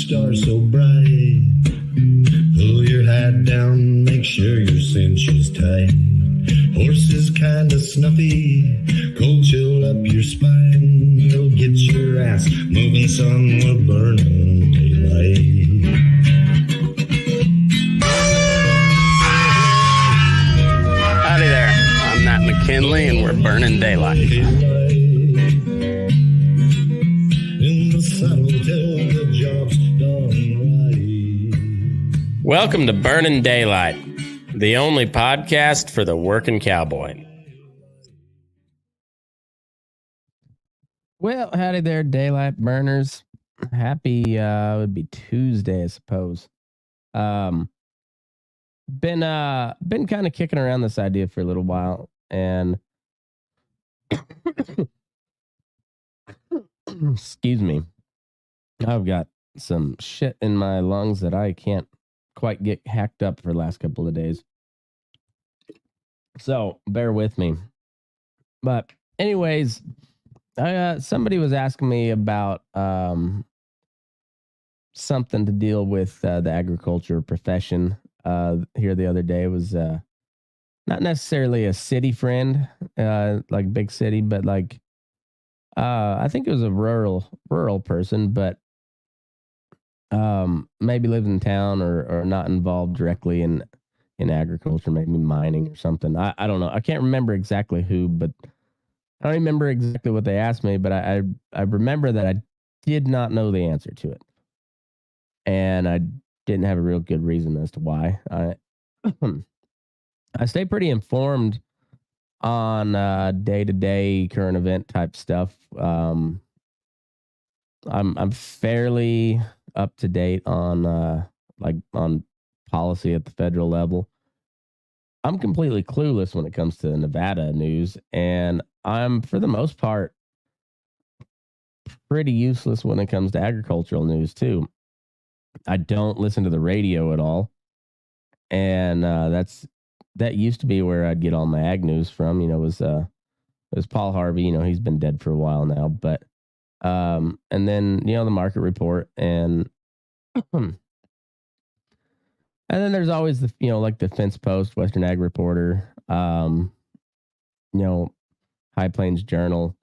star so bright. Pull your hat down, make sure your cinch is tight. Horses kinda snuffy, cold chill up your spine. You'll get your ass moving, son, we're burning daylight. Howdy there, I'm Matt McKinley and we're burning daylight. In the saddle till the job's done right. Welcome to Burning Daylight, the only podcast for the working cowboy. Well, howdy there, daylight burners. Happy would be Tuesday, I suppose. Been kind of kicking around this idea for a little while, and excuse me, I've got some shit in my lungs that I can't quite get hacked up for the last couple of days. So bear with me. But anyways, somebody was asking me about something to deal with the agriculture profession here the other day. It was not necessarily a city friend, like big city, but like I think it was a rural person, but maybe lived in town or not involved directly in agriculture, maybe mining or something. I don't know. I can't remember exactly who, but I don't remember exactly what they asked me, but I remember that I did not know the answer to it. And I didn't have a real good reason as to why. I stay pretty informed on day-to-day current event type stuff. I'm fairly up to date on on policy at the federal level. I'm completely clueless when it comes to Nevada news, and I'm, for the most part, pretty useless when it comes to agricultural news too. I don't listen to the radio at all, and that used to be where I'd get all my ag news from. You know, it was Paul Harvey. You know, he's been dead for a while now, but and then the market report, and and then there's always the like the Fence Post, Western Ag Reporter, High Plains Journal,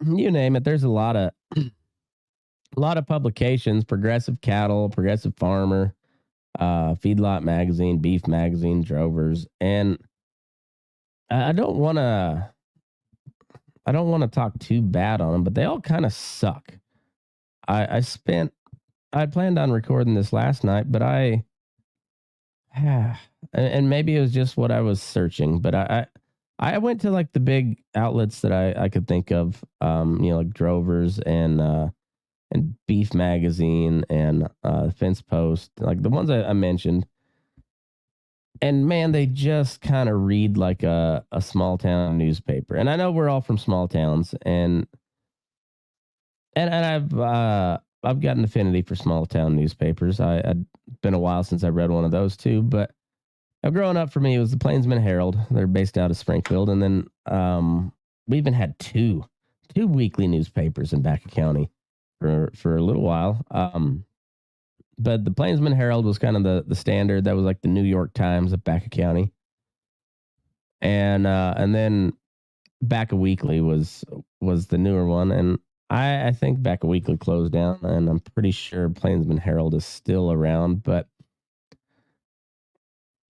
you name it. There's a lot of publications: Progressive Cattle, Progressive Farmer, Feedlot Magazine, Beef Magazine, Drovers, and I don't want to talk too bad on them, but they all kind of suck. I planned on recording this last night, but and maybe it was just what I was searching, but I went to like the big outlets that I could think of, like Drovers and Beef Magazine and Fence Post, like the ones I mentioned. And man, they just kind of read like a small town newspaper. And I know we're all from small towns, and I've got an affinity for small town newspapers. I'd been a while since I read one of those too, but growing up for me, it was the Plainsman Herald. They're based out of Springfield, and then we even had two weekly newspapers in Baca County for a little while. But the Plainsman Herald was kind of the standard. That was like the New York Times of Baca County, and then Baca Weekly was the newer one, and I think Baca Weekly closed down, and I'm pretty sure Plainsman Herald is still around. But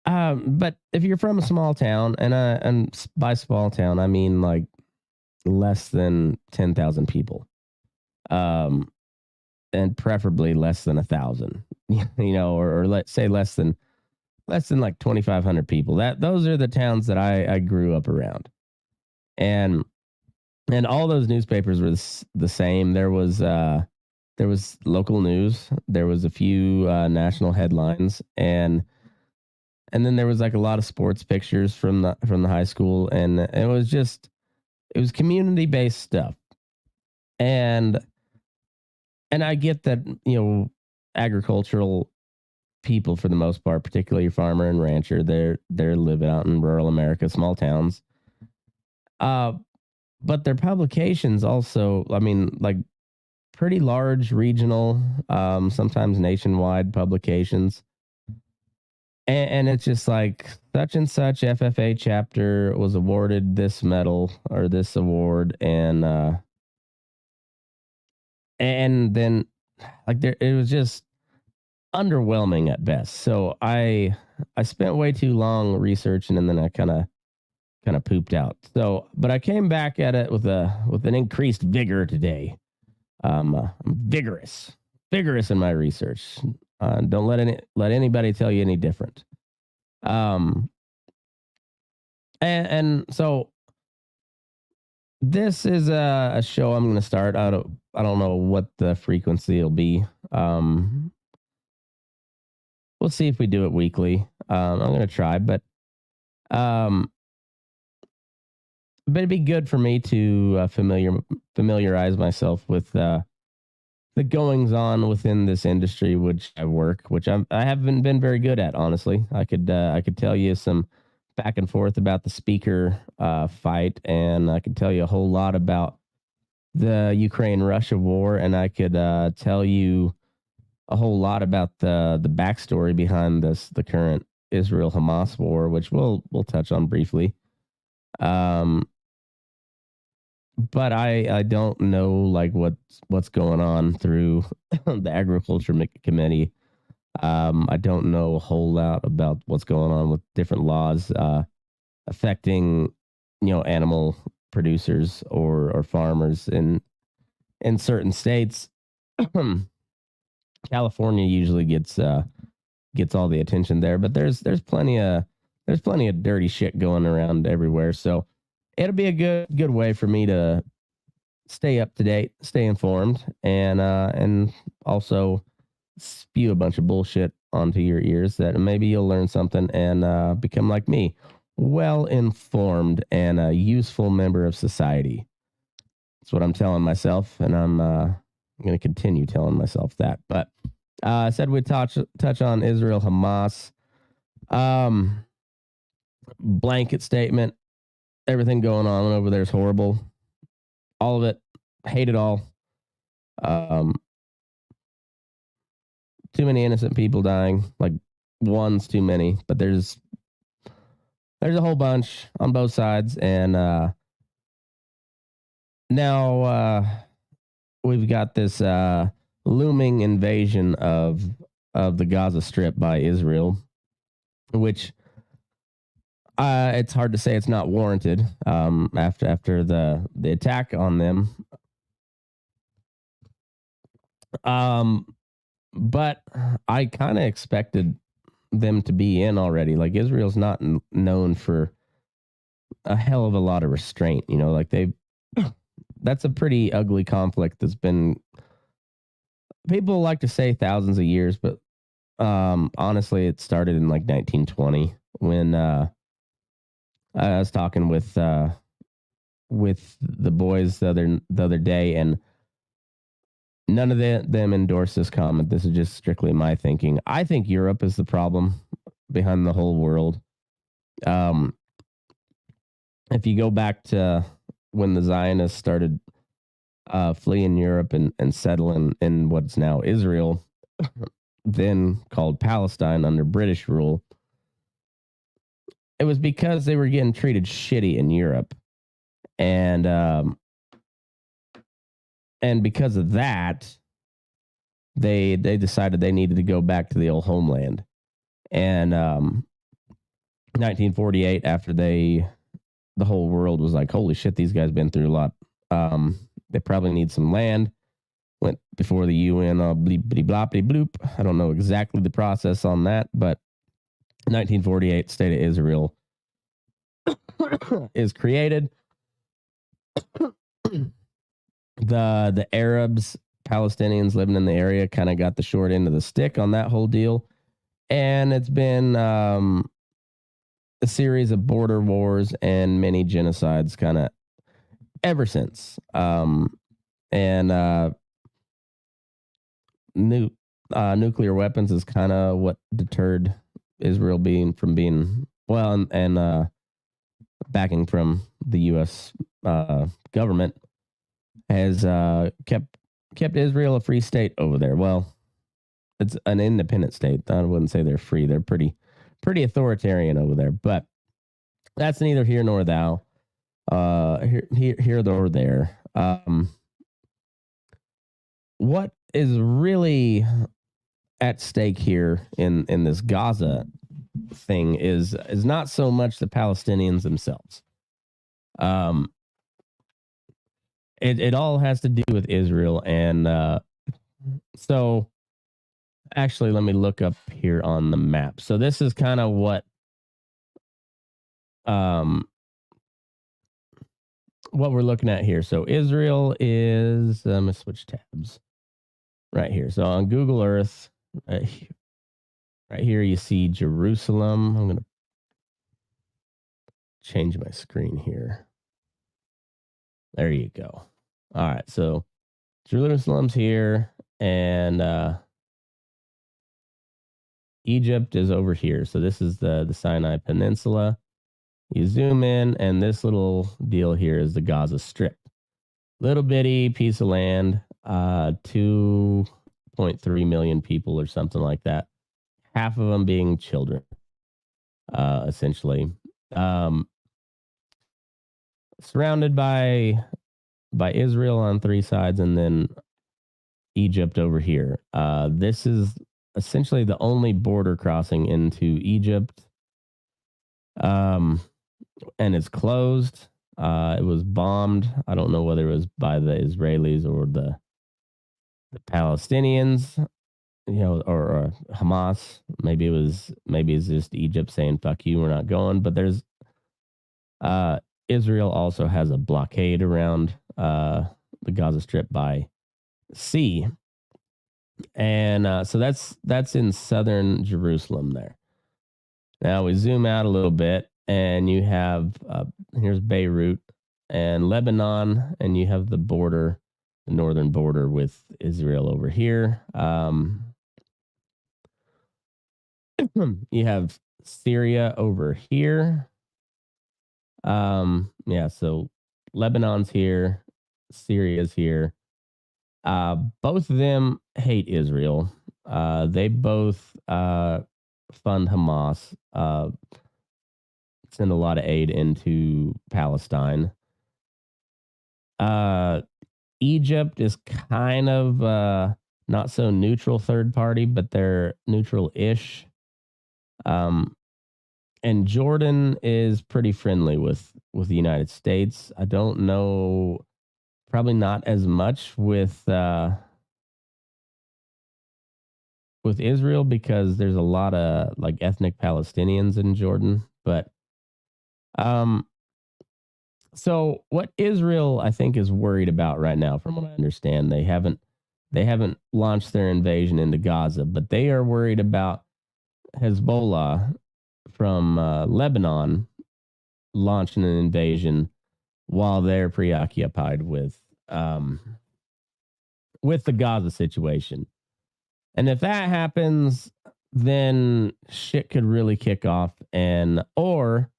if you're from a small town, and by small town I mean like less than 10,000 people, and preferably less than 1,000, or let's say less than like 2,500 people. Those are the towns that I grew up around, and all those newspapers were the same. There was local news. There was a few national headlines, and then there was like a lot of sports pictures from the high school, and it was community based stuff. And I get that agricultural people, for the most part, particularly farmer and rancher, they're living out in rural America, small towns. But their publications also, I mean, like pretty large regional, sometimes nationwide publications. And it's just like such and such FFA chapter was awarded this medal or this award, and then like there it was just underwhelming at best. So I spent way too long researching, and then I kind of pooped out. So, but I came back at it with an increased vigor today. I'm vigorous in my research. Don't let anybody tell you any different. And so this is a show I'm going to start. I don't know what the frequency will be. We'll see if we do it weekly. I'm going to try, but it'd be good for me to familiarize myself with the goings on within this industry, which I work, which I haven't been very good at, honestly. I could tell you some back and forth about the speaker fight, and I could tell you a whole lot about the Ukraine-Russia war, and I could tell you a whole lot about the backstory behind the current Israel-Hamas war, which we'll touch on briefly. But I don't know like what's going on through the Agriculture Committee. I don't know a whole lot about what's going on with different laws affecting animal producers or farmers in certain states. California usually gets all the attention there, but there's plenty of dirty shit going around everywhere. So it'll be a good way for me to stay up to date, stay informed, and also spew a bunch of bullshit onto your ears that maybe you'll learn something and become like me, well informed and a useful member of society. That's what I'm telling myself, and I'm going to continue telling myself that. But I said we'd touch on Israel Hamas. Blanket statement. Everything going on over there is horrible. All of it. Hate it all. Too many innocent people dying. Like one's too many, but there's a whole bunch on both sides, and now we've got this looming invasion of the Gaza Strip by Israel, which it's hard to say it's not warranted after the attack on them. But I kind of expected them to be in already. Like Israel's not known for a hell of a lot of restraint, like that's a pretty ugly conflict that's been, people like to say thousands of years, but honestly it started in like 1920 when I was talking with the boys the other day, and none of them endorse this comment. This is just strictly my thinking. I think Europe is the problem behind the whole world. If you go back to when the Zionists started fleeing Europe and settling in what's now Israel, then called Palestine under British rule, it was because they were getting treated shitty in Europe. And because of that, they decided they needed to go back to the old homeland. And 1948, after the whole world was like, holy shit, these guys been through a lot. They probably need some land. Went before the UN, bleepity bloppity bloop. I don't know exactly the process on that, but 1948, State of Israel is created. The Arabs, Palestinians living in the area kind of got the short end of the stick on that whole deal. And it's been a series of border wars and many genocides kind of ever since. Nuclear weapons is kind of what deterred Israel from being and backing from the U.S. Government has kept kept Israel a free state over there. Well, it's an independent state. I wouldn't say they're free. They're pretty authoritarian over there. But that's neither here nor thou. Here nor there. What is really at stake here in this Gaza thing is not so much the Palestinians themselves. It all has to do with Israel, and so actually, let me look up here on the map. So this is kind of what we're looking at here. So Israel is I'm gonna switch tabs right here. So on Google Earth, right here you see Jerusalem. I'm gonna change my screen here. There you go. All right, so Jerusalem's here, and Egypt is over here. So this is the Sinai Peninsula. You zoom in, and this little deal here is the Gaza Strip. Little bitty piece of land, 2.3 million people or something like that. Half of them being children, essentially. Surrounded by Israel on three sides, and then Egypt over here. This is essentially the only border crossing into Egypt. And it's closed. It was bombed. I don't know whether it was by the Israelis or the Palestinians, or Hamas. Maybe it's just Egypt saying "fuck you, we're not going." But there's Israel also has a blockade around the Gaza Strip by sea, and so that's in southern Jerusalem there. Now we zoom out a little bit, and you have here's Beirut and Lebanon, and you have the northern border with Israel over here. You have Syria over here. So Lebanon's here, Syria's here. Both of them hate Israel. They both fund Hamas, send a lot of aid into Palestine. Egypt is kind of not so neutral third party, but they're neutral-ish. And Jordan is pretty friendly with the United States. I don't know, probably not as much with Israel, because there's a lot of like ethnic Palestinians in Jordan. But so what Israel, I think, is worried about right now, from what I understand, they haven't launched their invasion into Gaza, but they are worried about Hezbollah from Lebanon launching an invasion while they're preoccupied with the Gaza situation. And if that happens, then shit could really kick off. Or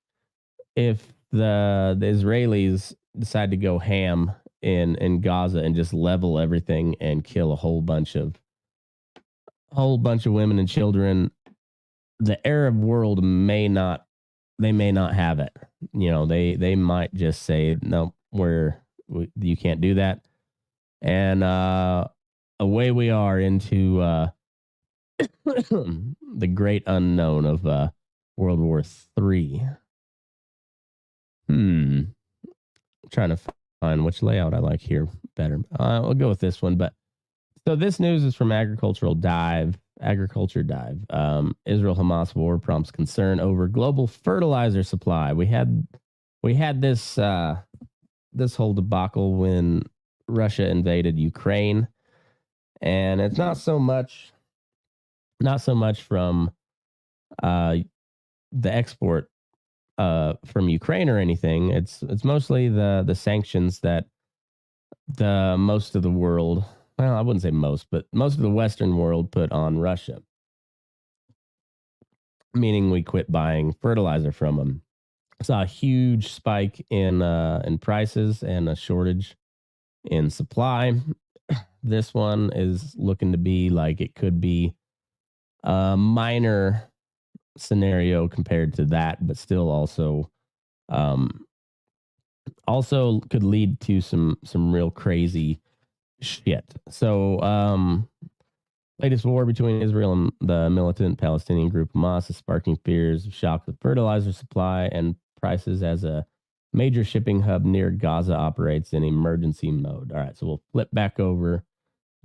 if the Israelis decide to go ham in Gaza and just level everything and kill a whole bunch of women and children, the Arab world may not have it. They might just say, no, you can't do that. And away we are into the great unknown of World War III. Trying to find which layout I like here better. I'll go with this one. But so this news is from Agriculture Dive. Israel-Hamas war prompts concern over global fertilizer supply. We had this whole debacle when Russia invaded Ukraine, and it's not so much from the export from Ukraine or anything. It's mostly the sanctions that the most of the world, well, I wouldn't say most, but most of the Western world put on Russia, meaning we quit buying fertilizer from them. Saw a huge spike in prices and a shortage in supply. This one is looking to be like it could be a minor scenario compared to that, but still um, also could lead to some real crazy shit. So, latest war between Israel and the militant Palestinian group Hamas is sparking fears of shock with fertilizer supply and prices as a major shipping hub near Gaza operates in emergency mode. All right, so we'll flip back over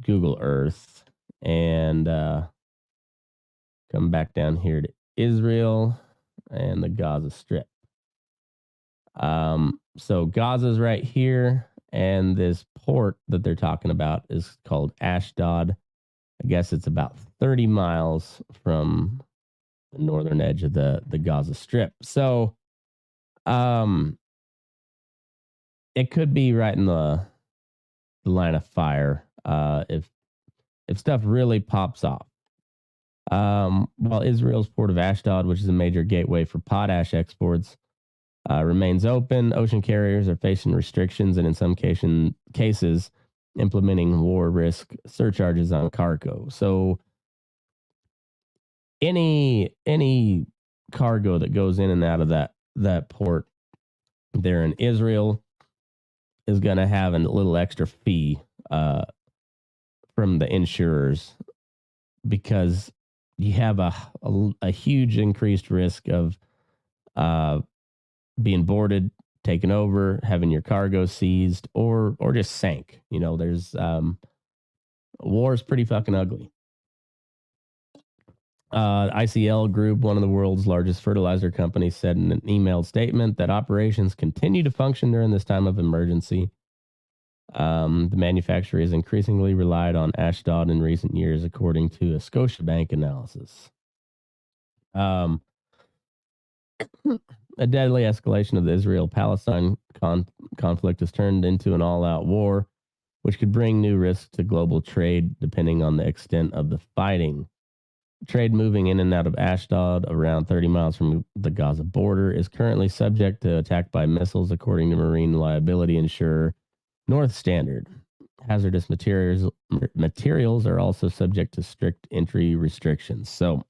Google Earth and come back down here to Israel and the Gaza Strip. So Gaza's right here, and this port that they're talking about is called Ashdod. I guess it's about 30 miles from the northern edge of the Gaza Strip. So, it could be right in the line of fire if stuff really pops off. While Israel's port of Ashdod, which is a major gateway for potash exports, remains open, ocean carriers are facing restrictions and in some cases implementing war risk surcharges on cargo. So any cargo that goes in and out of that port there in Israel is going to have a little extra fee from the insurers, because you have a huge increased risk of being boarded, taken over, having your cargo seized, or just sank. You know, there's war is pretty fucking ugly. ICL Group, one of the world's largest fertilizer companies, said in an emailed statement that operations continue to function during this time of emergency. The manufacturer has increasingly relied on Ashdod in recent years, according to a Scotiabank analysis. A deadly escalation of the Israel-Palestine conflict has turned into an all-out war, which could bring new risks to global trade depending on the extent of the fighting. Trade moving in and out of Ashdod, around 30 miles from the Gaza border, is currently subject to attack by missiles, according to marine liability insurer North Standard. Hazardous materials are also subject to strict entry restrictions. So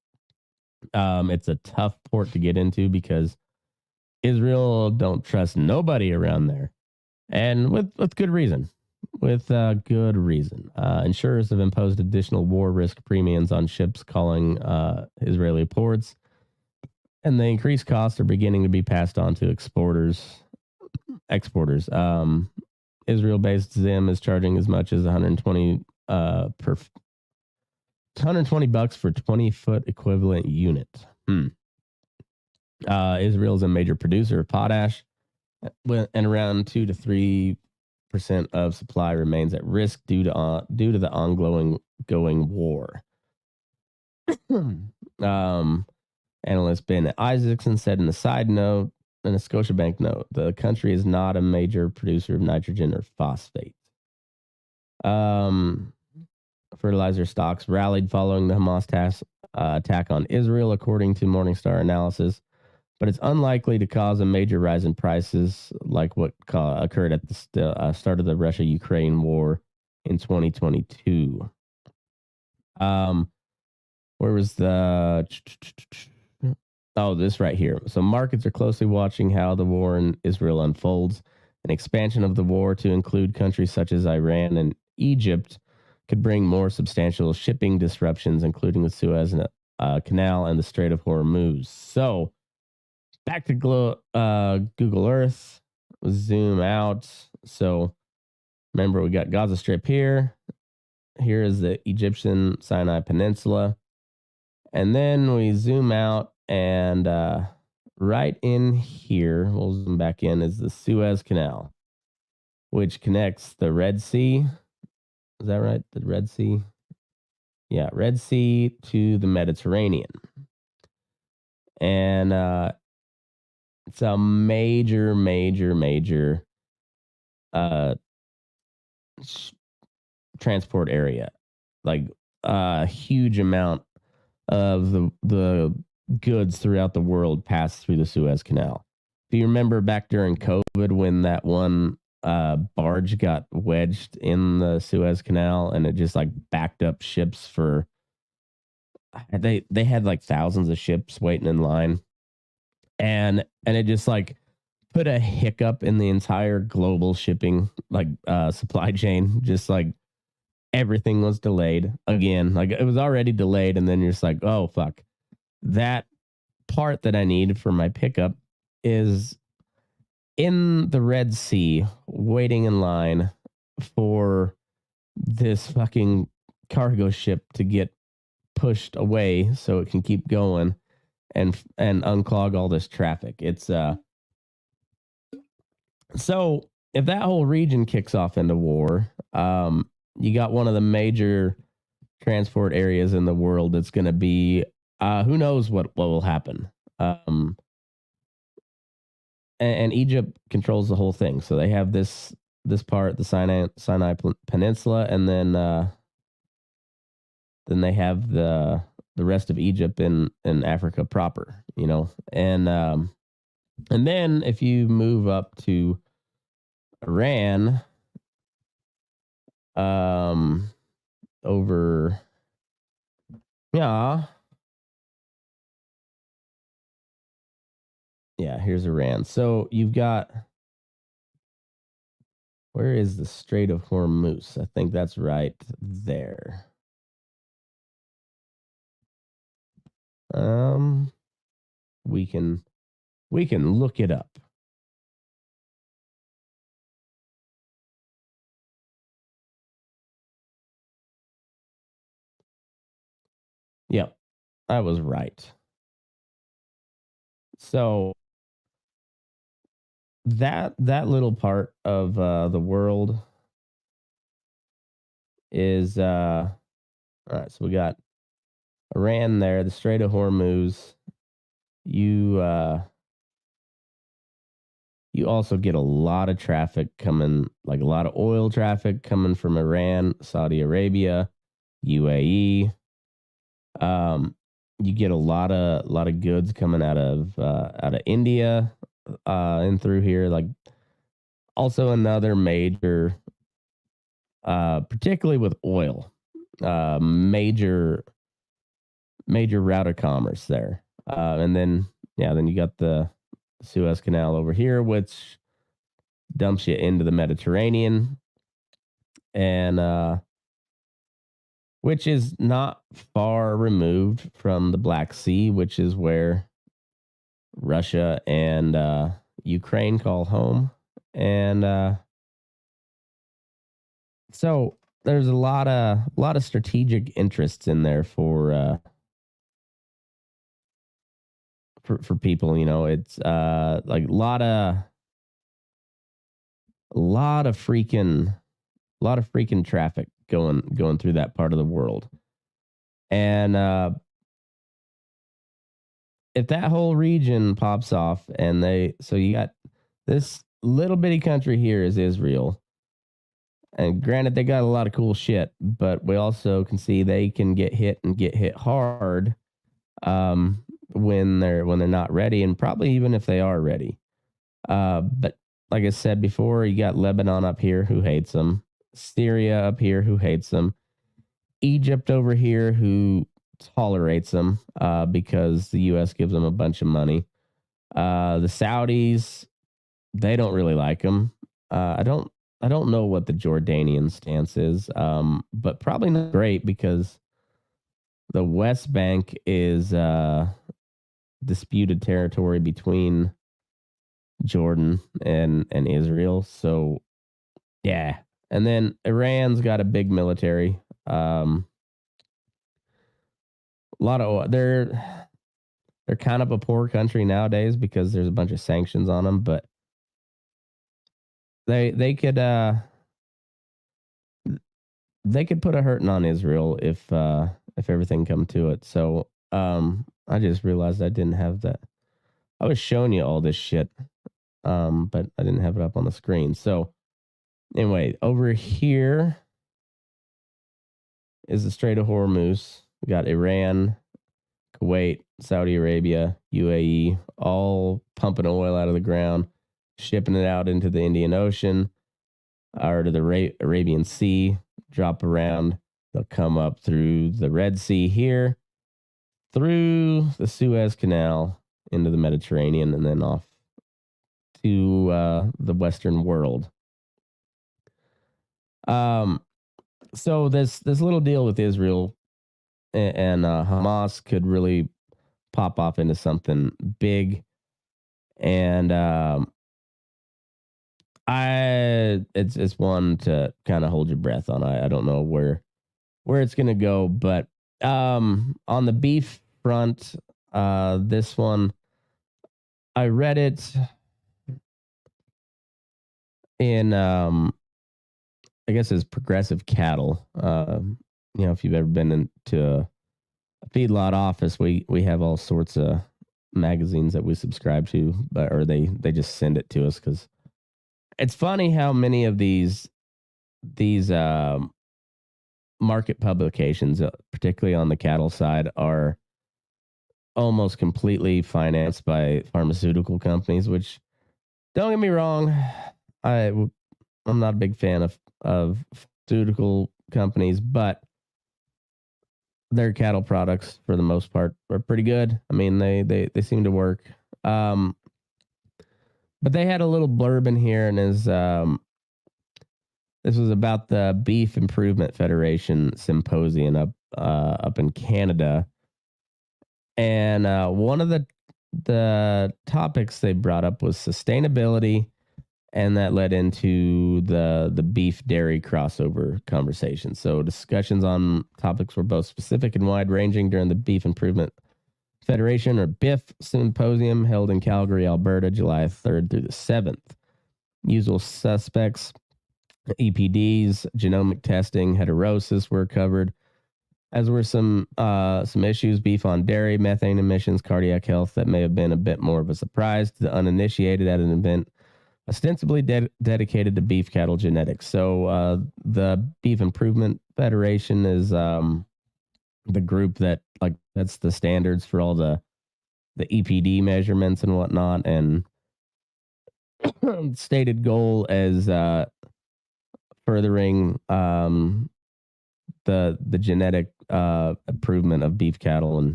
it's a tough port to get into because Israel don't trust nobody around there, and with good reason. Good reason. Insurers have imposed additional war risk premiums on ships calling Israeli ports, and the increased costs are beginning to be passed on to exporters. Israel-based Zim is charging as much as $120 $120 for 20-foot equivalent unit. Israel is a major producer of potash, and around 2 to 3% of supply remains at risk due to the ongoing war. Analyst Ben Isaacson said in a side note, in a Scotiabank note, the country is not a major producer of nitrogen or phosphate. Fertilizer stocks rallied following the Hamas attack on Israel, according to Morningstar analysis, but it's unlikely to cause a major rise in prices like what occurred at the start of the Russia-Ukraine war in 2022. Where was the... Oh, this right here. So markets are closely watching how the war in Israel unfolds. An expansion of the war to include countries such as Iran and Egypt could bring more substantial shipping disruptions, including the Suez Canal and the Strait of Hormuz. So back to Google Earth. Zoom out. So remember, we got Gaza Strip here. Here is the Egyptian Sinai Peninsula. And then we zoom out, and right in here, we'll zoom back in, is the Suez Canal, which connects the Red Sea. Is that right? The Red Sea? Yeah, Red Sea to the Mediterranean. And it's a major transport area. Like a huge amount of the goods throughout the world pass through the Suez Canal. If you remember back during COVID when that one barge got wedged in the Suez Canal, and it just like backed up ships for. They had like thousands of ships waiting in line, and it just like put a hiccup in the entire global shipping like supply chain. Just like everything was delayed again. Like it was already delayed, and then you're just like, oh fuck, that part that I need for my pickup is in the Red Sea, waiting in line for this fucking cargo ship to get pushed away so it can keep going and unclog all this traffic. It's so if that whole region kicks off into war, you got one of the major transport areas in the world that's going to be who knows what will happen. And Egypt controls the whole thing. So they have this part, the Sinai Peninsula, and then they have the rest of Egypt in Africa proper, you know. And then if you move up to Iran, over yeah, here's Iran. So you've got, where is the Strait of Hormuz? I think that's right there. We can look it up. Yep, I was right. So that little part of the world is all right. So we got Iran there, the Strait of Hormuz. You also get a lot of traffic coming, like a lot of oil traffic coming from Iran, Saudi Arabia, UAE. You get a lot of goods coming out of India and through here. Like also another major, particularly with oil, major route of commerce there. And then you got the Suez Canal over here, which dumps you into the Mediterranean, and which is not far removed from the Black Sea, which is where Russia and Ukraine call home. And so there's a lot of strategic interests in there for people. You know, it's like a lot of freaking traffic going through that part of the world. And if that whole region pops off, and so you got this little bitty country here is Israel. And granted, they got a lot of cool shit, but we also can see they can get hit hard when they're not ready, and probably even if they are ready. But like I said before, you got Lebanon up here who hates them, Syria up here who hates them, Egypt over here who tolerates them because the U.S. gives them a bunch of money. The Saudis, they don't really like them. I don't know what the Jordanian stance is, but probably not great because the West Bank is disputed territory between Jordan and Israel. So yeah. And then Iran's got a big military. A lot of they're kind of a poor country nowadays because there's a bunch of sanctions on them, but they could put a hurting on Israel if everything come to it. So I just realized I didn't have that. I was showing you all this shit, but I didn't have it up on the screen. So anyway, over here is the Strait of Hormuz. We got Iran, Kuwait, Saudi Arabia, UAE, all pumping oil out of the ground, shipping it out into the Indian Ocean. or to the Arabian Sea, drop around. They'll come up through the Red Sea here, through the Suez Canal into the Mediterranean, and then off to the Western world. So this little deal with Israel and Hamas could really pop off into something big, and it's one to kind of hold your breath on. I don't know where it's gonna go, but on the beef front, this one I read it in I guess it's Progressive Cattle. If you've ever been into a feedlot office, we have all sorts of magazines that we subscribe to, or they just send it to us, because it's funny how many of these market publications, particularly on the cattle side, are almost completely financed by pharmaceutical companies. Which, don't get me wrong, I'm not a big fan of pharmaceutical companies, but their cattle products, for the most part, are pretty good. I mean, they seem to work. But they had a little blurb in here, and this was about the Beef Improvement Federation Symposium up in Canada, and one of the topics they brought up was sustainability, and that led into the beef dairy crossover conversation. So discussions on topics were both specific and wide ranging during the Beef Improvement Federation, or BIF, Symposium held in Calgary, Alberta, July 3rd through the 7th. Usual suspects, EPDs, genomic testing, heterosis were covered, as were some issues: beef on dairy, methane emissions, cardiac health, that may have been a bit more of a surprise to the uninitiated at an event ostensibly dedicated to beef cattle genetics. So the Beef Improvement Federation is the group that's the standards for all the EPD measurements and whatnot, and stated goal as furthering the genetic improvement of beef cattle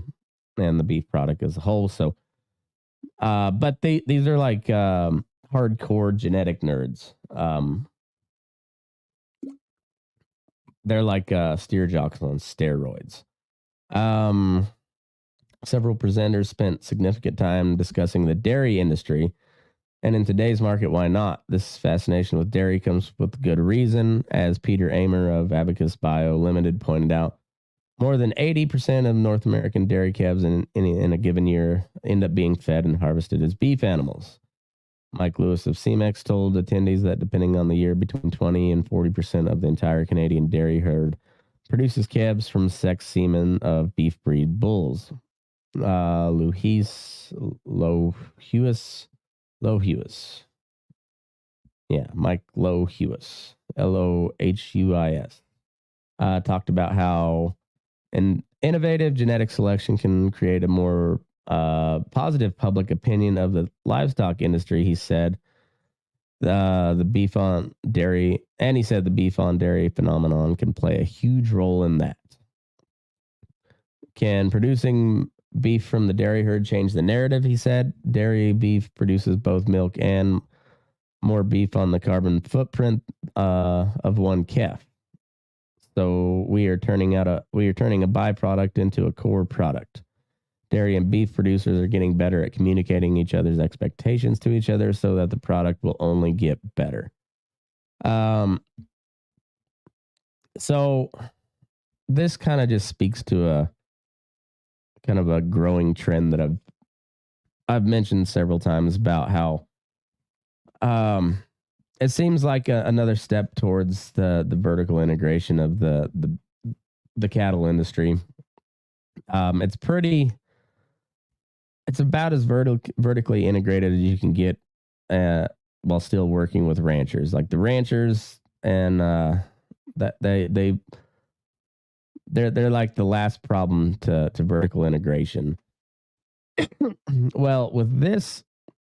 and the beef product as a whole. So, but these are like hardcore genetic nerds. They're like steer jocks on steroids. Several presenters spent significant time discussing the dairy industry. And in today's market, why not? This fascination with dairy comes with good reason. As Peter Amer of Abacus Bio Limited pointed out, more than 80% of North American dairy calves in a given year end up being fed and harvested as beef animals. Mike Lewis of CMEX told attendees that depending on the year, between 20 and 40% of the entire Canadian dairy herd produces calves from sex semen of beef breed bulls. Lohewis. Yeah, Mike Lohewis. Lohewis. Talked about how an innovative genetic selection can create a more positive public opinion of the livestock industry. He said the beef on dairy, and he said the beef on dairy phenomenon can play a huge role in that. Can producing beef from the dairy herd change the narrative? He said dairy beef produces both milk and more beef on the carbon footprint of one calf. So we are turning a byproduct into a core product. Dairy and beef producers are getting better at communicating each other's expectations to each other so that the product will only get better. So this kind of just speaks to a kind of a growing trend that I've mentioned several times about how it seems like another step towards the vertical integration of the cattle industry. It's about as vertically integrated as you can get while still working with ranchers. Like the ranchers, and that they're like the last problem to vertical integration. Well, with this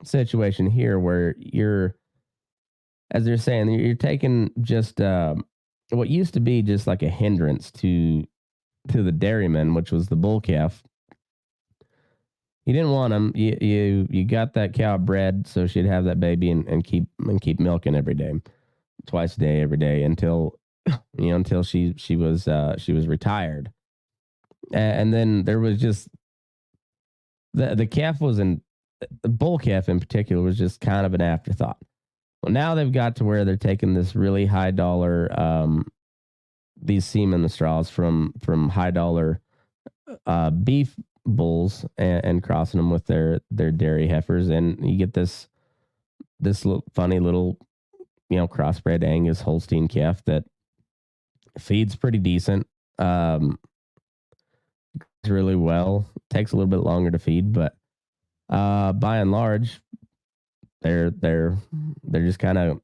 situation here, where you're as they're saying, you're taking just what used to be just like a hindrance to the dairyman, which was the bull calf. You didn't want them. You got that cow bred so she'd have that baby and keep milking every day, twice a day, every day until until she was retired. And then there was just the calf wasn't the bull calf in particular was just kind of an afterthought. Well, now they've got to where they're taking this really high dollar these semen straws from high dollar beef bulls and crossing them with their dairy heifers, and you get this funny little crossbred Angus Holstein calf that feeds pretty decent, really well. Takes a little bit longer to feed, but by and large, they're just kind of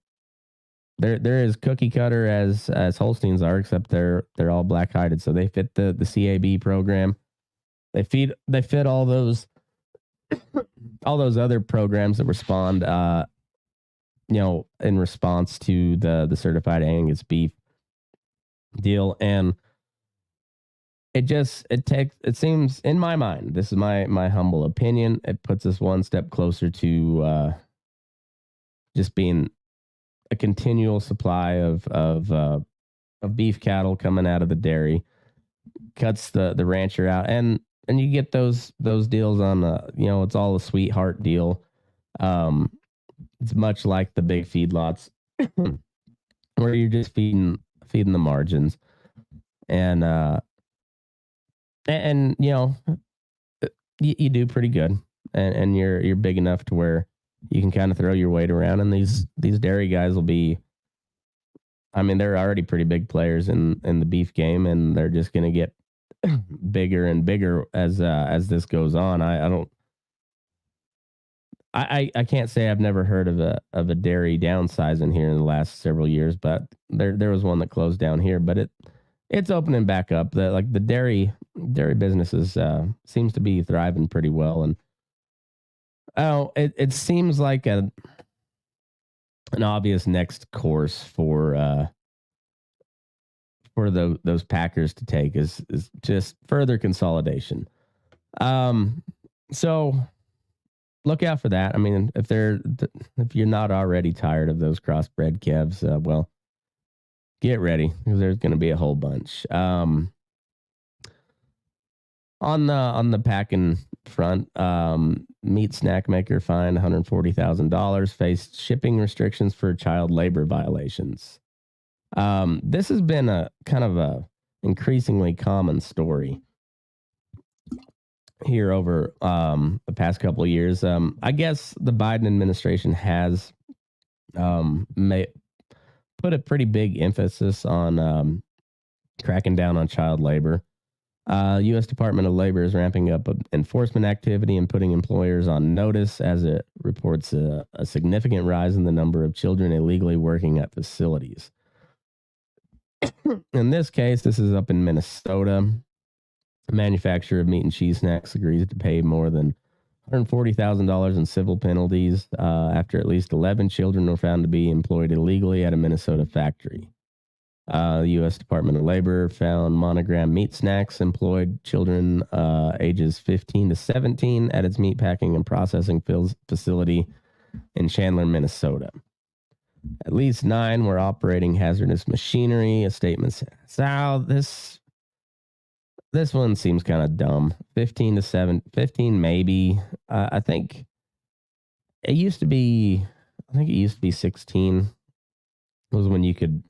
they're as cookie cutter as Holsteins are, except they're all black hided, so they fit the CAB program. They fit all those other programs that were spawned, in response to the certified Angus beef deal. And it seems, in my mind, this is my humble opinion, it puts us one step closer to just being a continual supply of beef cattle coming out of the dairy, cuts the rancher out, and you get those deals on it's all a sweetheart deal. It's much like the big feedlots where you're just feeding the margins, and you do pretty good, and you're big enough to where you can kind of throw your weight around, and these dairy guys will be, I mean, they're already pretty big players in the beef game, and they're just going to get bigger and bigger as this goes on. I can't say I've never heard of a dairy downsizing here in the last several years, but there was one that closed down here, but it's opening back up. The dairy businesses seems to be thriving pretty well, and it seems like an obvious next course for those packers to take is just further consolidation. So look out for that. I mean, if you're not already tired of those crossbred calves, well, get ready, because there's going to be a whole bunch. On the packing front, meat snack maker fined $140,000, faced shipping restrictions for child labor violations. This has been a kind of a increasingly common story here over the past couple of years. I guess the Biden administration has put a pretty big emphasis on cracking down on child labor. U.S. Department of Labor is ramping up enforcement activity and putting employers on notice as it reports a significant rise in the number of children illegally working at facilities. In this case, this is up in Minnesota. A manufacturer of meat and cheese snacks agrees to pay more than $140,000 in civil penalties after at least 11 children were found to be employed illegally at a Minnesota factory. The U.S. Department of Labor found Monogram Meat Snacks employed children ages 15 to 17 at its meatpacking and processing facility in Chandler, Minnesota. At least 9 were operating hazardous machinery. A statement said, "So this one seems kind of dumb. 15 maybe. I think it used to be 16 was when you could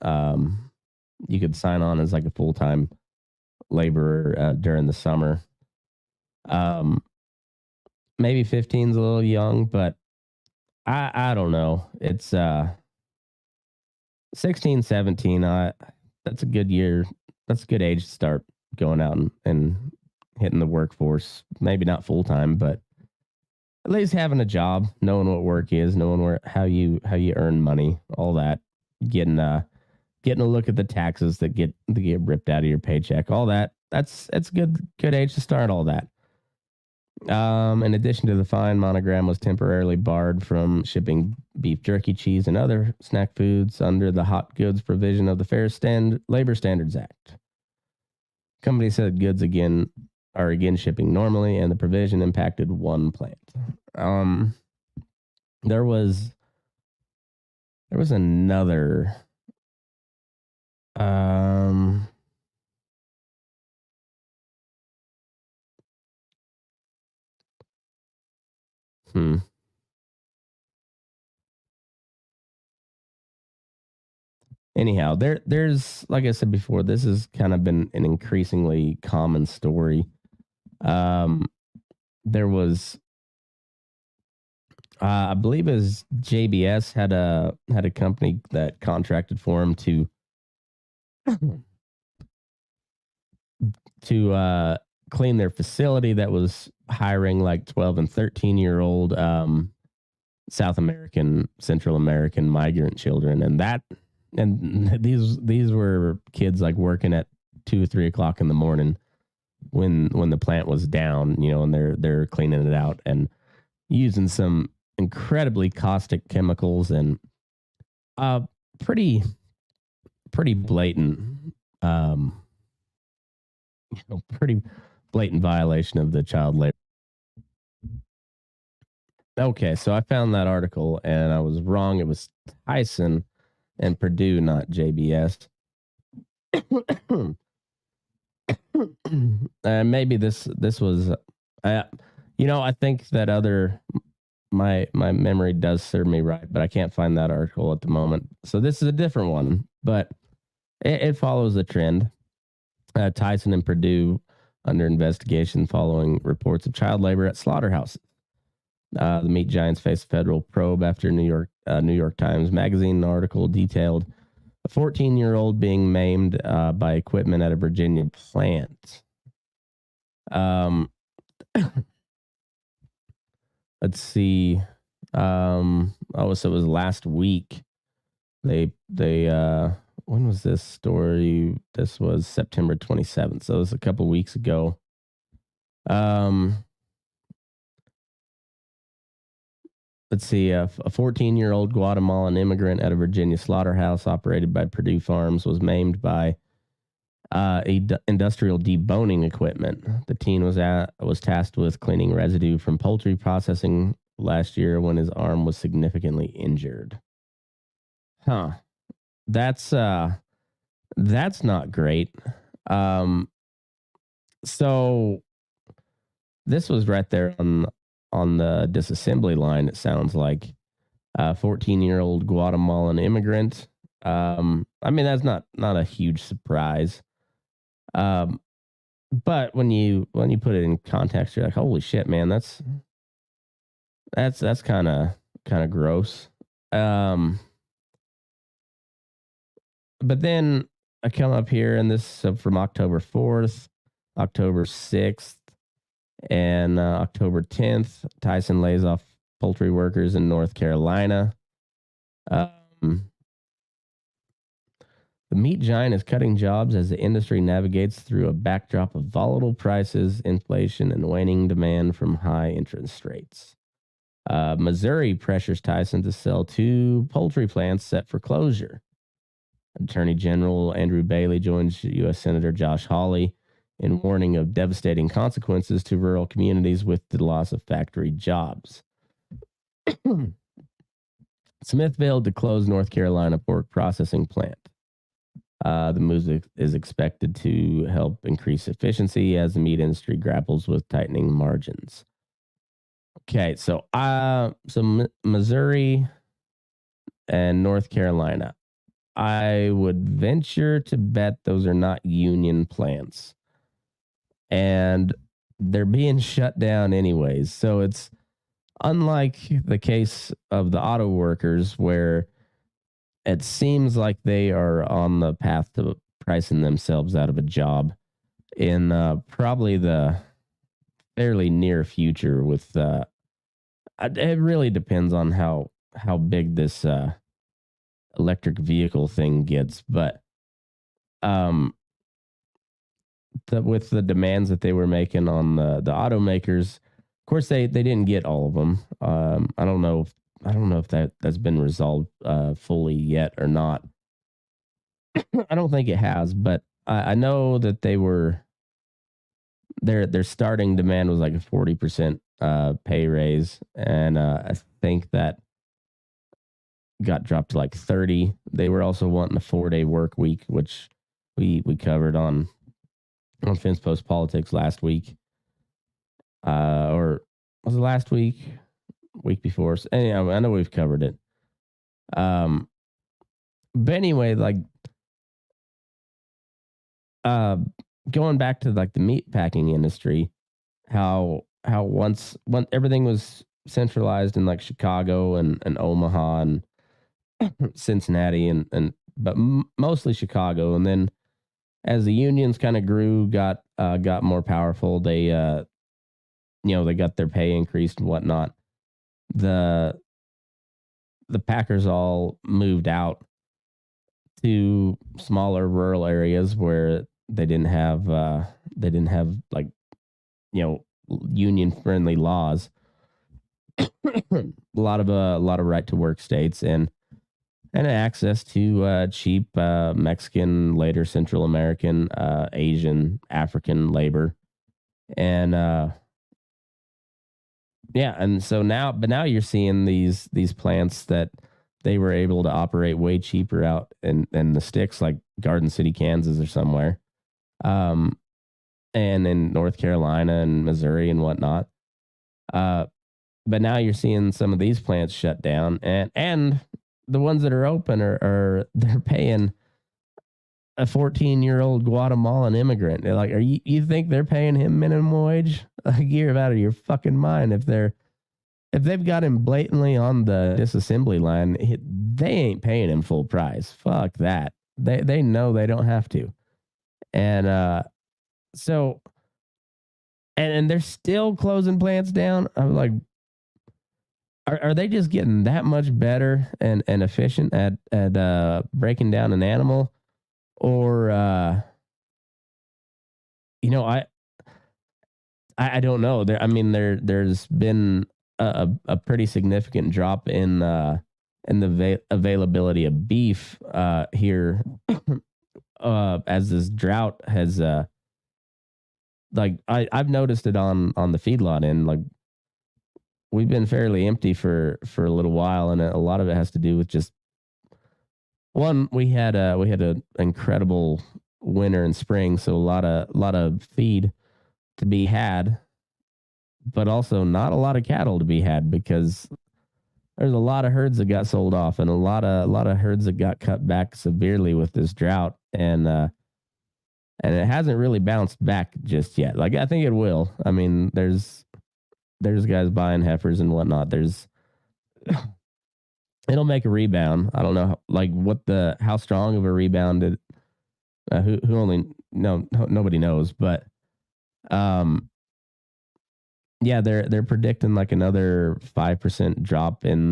sign on as like a full-time laborer during the summer. Maybe 15 is a little young, but I don't know. It's 16, 17. That's a good year. That's a good age to start going out and hitting the workforce. Maybe not full time, but at least having a job, knowing what work is, knowing how you earn money, all that, getting a look at the taxes that get ripped out of your paycheck, all that. That's a good age to start all that. In addition to the fine, Monogram was temporarily barred from shipping beef jerky, cheese, and other snack foods under the hot goods provision of the Labor Standards Act. Company said goods are again shipping normally, and the provision impacted one plant. There was another Anyhow, there's like I said before, this has kind of been an increasingly common story. There was, I believe, as JBS had a company that contracted for him to clean their facility that was hiring like 12 and 13-year-old South American, Central American migrant children, and these were kids like working at 2 or 3 o'clock in the morning when the plant was down, and they're cleaning it out and using some incredibly caustic chemicals and pretty blatant pretty blatant violation of the child labor. Okay, so I found that article and I was wrong. It was Tyson and Purdue, not JBS. Maybe this was, I think that my memory does serve me right, but I can't find that article at the moment. So this is a different one, but it follows a trend. Tyson and Purdue under investigation following reports of child labor at slaughterhouses. The meat giants face a federal probe after New York Times Magazine article detailed a 14-year-old being maimed by equipment at a Virginia plant. Let's see. So it was last week. They when was this story? This was September 27th. So it was a couple weeks ago. Let's see. A 14-year-old Guatemalan immigrant at a Virginia slaughterhouse operated by Purdue Farms was maimed by industrial deboning equipment. The teen was tasked with cleaning residue from poultry processing last year when his arm was significantly injured. Huh. That's not great. So this was right there on the disassembly line. It sounds like a 14-year-old Guatemalan immigrant. I mean, that's not a huge surprise. But when you put it in context, you're like, holy shit, man, that's kind of gross. But then I come up here, and this is from October 4th, October 6th, and October 10th. Tyson lays off poultry workers in North Carolina. The meat giant is cutting jobs as the industry navigates through a backdrop of volatile prices, inflation, and waning demand from high interest rates. Missouri pressures Tyson to sell 2 poultry plants set for closure. Attorney General Andrew Bailey joins U.S. Senator Josh Hawley in warning of devastating consequences to rural communities with the loss of factory jobs. Smithville to close North Carolina pork processing plant. The move is expected to help increase efficiency as the meat industry grapples with tightening margins. Okay, so Missouri and North Carolina. I would venture to bet those are not union plants. And they're being shut down anyways. So it's unlike the case of the auto workers where it seems like they are on the path to pricing themselves out of a job in probably the fairly near future with it really depends on how big this electric vehicle thing gets, but with the demands that they were making on the automakers, course, they didn't get all of them. I don't know if that's been resolved fully yet or not. I don't think it has, but I know that their starting demand was like a 40% pay raise, and I think that got dropped to like 30. They were also wanting a 4-day work week, which we covered on Fence Post Politics last week. Or was it last week? Week before. So anyway, I know we've covered it. But anyway, like going back to like the meat packing industry, how once everything was centralized in like Chicago and Omaha and Cincinnati and but mostly Chicago, and then as the unions kind of grew, got more powerful, they they got their pay increased and whatnot. The packers all moved out to smaller rural areas where they didn't have like union friendly laws. a lot of right to work states and access to cheap Mexican, later Central American, Asian, African labor. And and so now you're seeing these plants that they were able to operate way cheaper out in the sticks, like Garden City, Kansas or somewhere. And in North Carolina and Missouri and whatnot. But now you're seeing some of these plants shut down, and the ones that are open are they're paying a 14-year-old Guatemalan immigrant. They're like, you think they're paying him minimum wage? Like, you're out of your fucking mind. If they've got him blatantly on the disassembly line, they ain't paying him full price. Fuck that. They know they don't have to. And so and they're still closing plants down. I'm like, are they just getting that much better and efficient at breaking down an animal? Or I don't know. There's been a pretty significant drop in the availability of beef here as this drought has I've noticed it on the feedlot end. Like, we've been fairly empty for a little while, and a lot of it has to do with just one, we had an incredible winter and spring, so a lot of feed to be had, but also not a lot of cattle to be had, because there's a lot of herds that got sold off and a lot of herds that got cut back severely with this drought, and it hasn't really bounced back just yet. Like, I think it will. I mean, there's guys buying heifers and whatnot. It'll make a rebound. I don't know how strong of a rebound it. Nobody knows, but they're predicting like another 5% drop in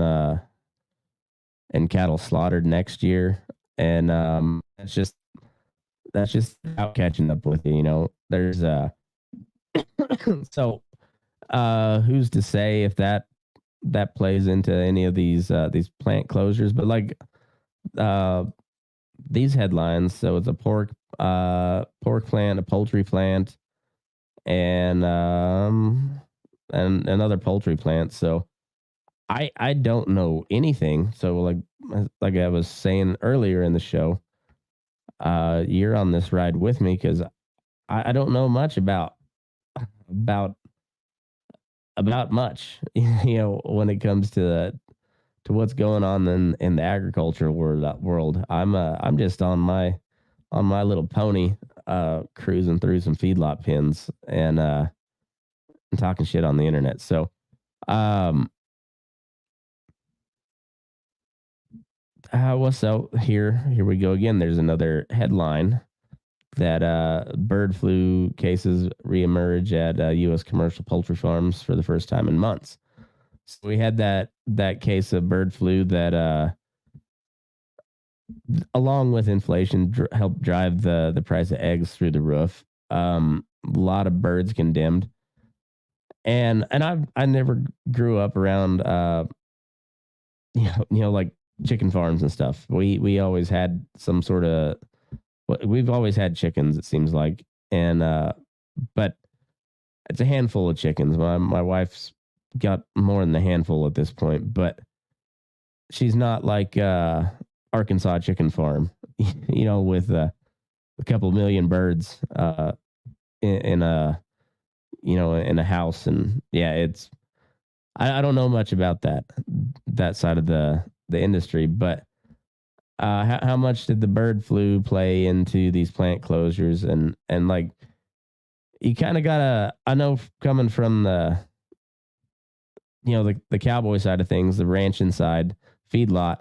cattle slaughtered next year, and that's just out catching up with you. There's so who's to say if that plays into any of these plant closures? But like these headlines, so it's a pork plant, a poultry plant, and another poultry plant. So I don't know anything. So like I was saying earlier in the show, you're on this ride with me, because I don't know much about much, when it comes to what's going on in the agricultural world. I'm just on my little pony, cruising through some feedlot pins and talking shit on the internet. So, what's out here? Here we go again. There's another headline that bird flu cases reemerge at U.S. commercial poultry farms for the first time in months. So we had that case of bird flu that, along with inflation, helped drive the price of eggs through the roof. A lot of birds condemned, And I never grew up around like chicken farms and stuff. We always had some sort of we've always had chickens, it seems like. And but it's a handful of chickens. My wife's got more than a handful at this point, but she's not like Arkansas chicken farm, with a couple million birds in a in a house. And yeah, it's I don't know much about that side of the industry, but how much did the bird flu play into these plant closures? And like, you kind of gotta, I know, coming from the cowboy side of things, the ranching side, feedlot,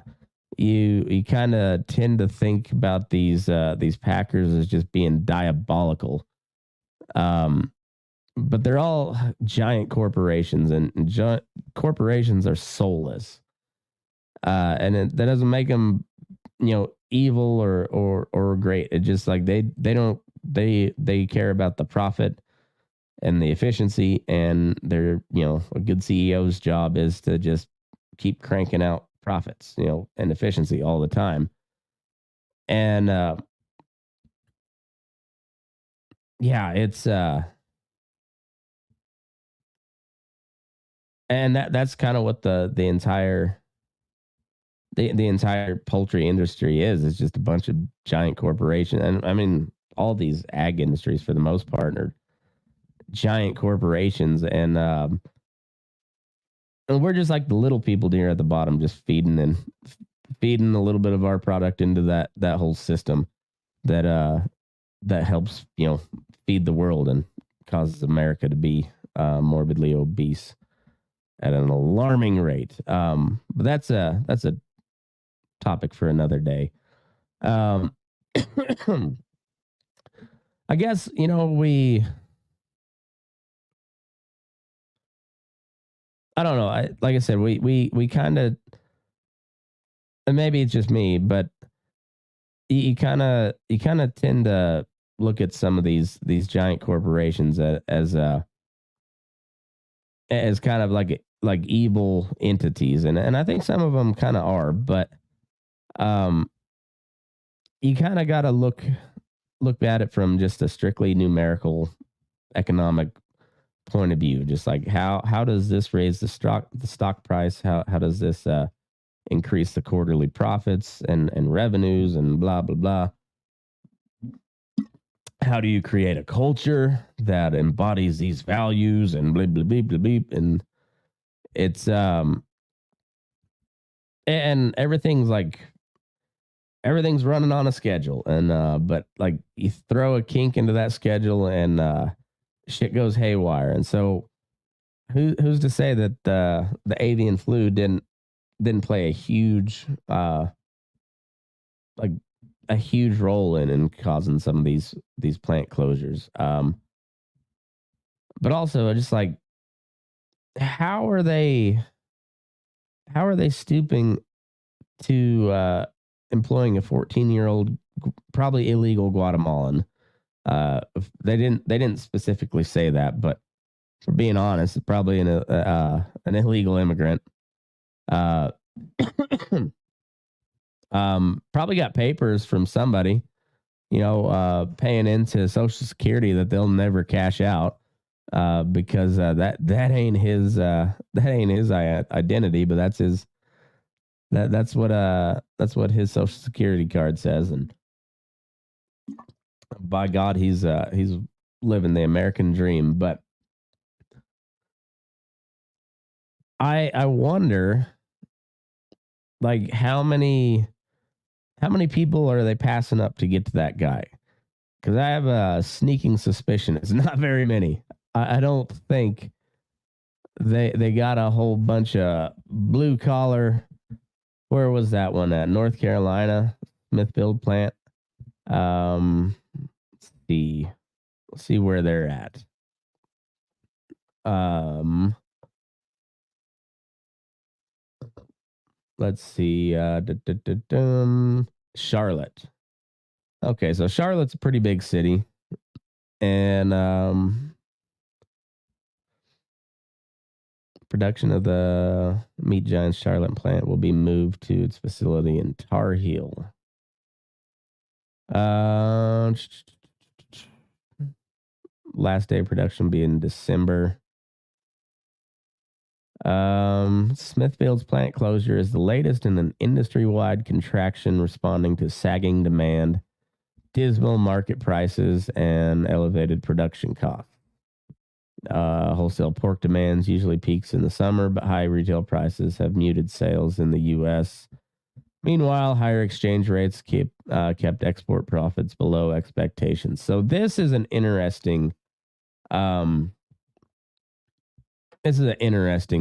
you kind of tend to think about these packers as just being diabolical. But they're all giant corporations, and corporations are soulless. And that doesn't make them, evil or great. It just like they care about the profit and the efficiency, and they're, a good CEO's job is to just keep cranking out profits, and efficiency all the time. And yeah, it's and that's kind of what the entire the entire poultry industry is. It's just a bunch of giant corporations. And I mean, all these ag industries for the most part are giant corporations. And we're just like the little people here at the bottom, just feeding a little bit of our product into that whole system that helps, feed the world and causes America to be morbidly obese at an alarming rate. But that's a topic for another day. I guess, I don't know. Like I said, we kind of, and maybe it's just me, but you kind of tend to look at some of these giant corporations as kind of like evil entities, and I think some of them kind of are, but you kind of got to look at it from just a strictly numerical economic point of view. Just like how does this raise the stock price? How does this increase the quarterly profits and revenues and blah blah blah? How do you create a culture that embodies these values and blah blah blah blah blah? And it's and everything's running on a schedule, and but like you throw a kink into that schedule and shit goes haywire. And so who's to say that the avian flu didn't play a huge like a huge role in causing some of these plant closures. But also just like, how are they stooping to employing a 14-year-old, probably illegal Guatemalan? They didn't specifically say that, but for being honest, it's probably an illegal immigrant. Probably got papers from somebody, paying into Social Security that they'll never cash out, because that ain't his identity, but that's his. That's what his Social Security card says. And by God, he's living the American dream. But I wonder, like, how many people are they passing up to get to that guy? Because I have a sneaking suspicion it's not very many. I don't think they got a whole bunch of blue collar. Where was that one at? North Carolina, Smithfield plant. Let's see where they're at. Let's see. Charlotte. Okay, so Charlotte's a pretty big city, and Production of the Meat Giant's Charlotte plant will be moved to its facility in Tar Heel. Last day of production will be in December. Smithfield's plant closure is the latest in an industry-wide contraction responding to sagging demand, dismal market prices, and elevated production costs. Wholesale pork demands usually peaks in the summer, but high retail prices have muted sales in the U.S. Meanwhile, higher exchange rates kept export profits below expectations. So this is an interesting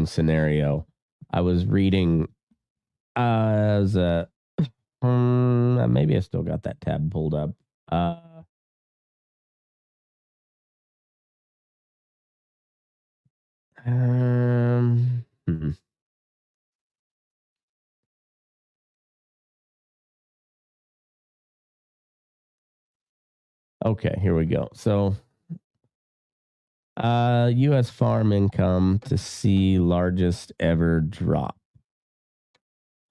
scenario. I was reading as a maybe I still got that tab pulled up. Okay, here we go. So U.S. farm income to see largest ever drop.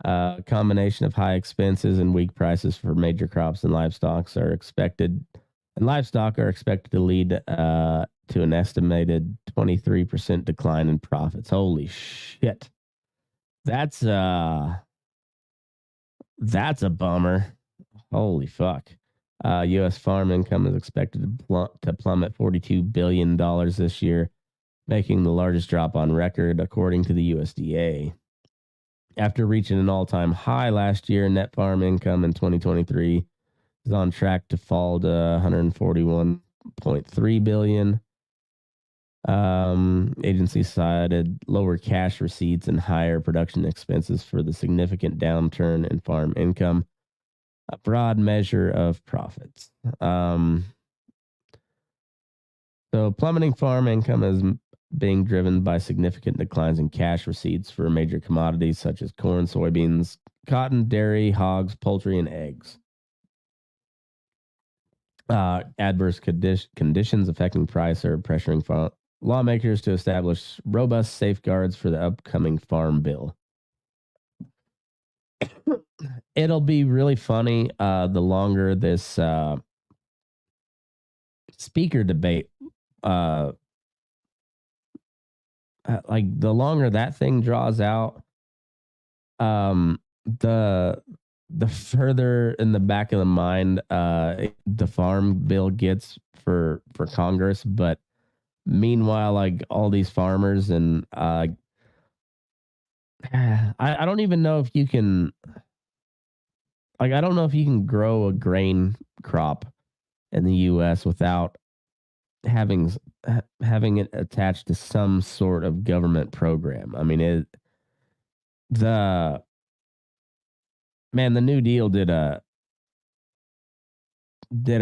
Combination of high expenses and weak prices for major crops and livestock are expected to lead to an estimated 23% decline in profits. Holy shit. That's a bummer. Holy fuck. U.S. farm income is expected to plummet $42 billion this year, making the largest drop on record, according to the USDA. After reaching an all-time high last year, net farm income in 2023 is on track to fall to $141.3 billion. Agency cited lower cash receipts and higher production expenses for the significant downturn in farm income, a broad measure of profits. So plummeting farm income is being driven by significant declines in cash receipts for major commodities such as corn, soybeans, cotton, dairy, hogs, poultry, and eggs. Adverse conditions affecting price are pressuring lawmakers to establish robust safeguards for the upcoming farm bill. It'll be really funny the longer this speaker debate the longer that thing draws out, the further in the back of the mind the farm bill gets for Congress. But meanwhile, like all these farmers and I don't even know if you can I don't know if you can grow a grain crop in the U.S. without having it attached to some sort of government program. I mean, the New Deal did a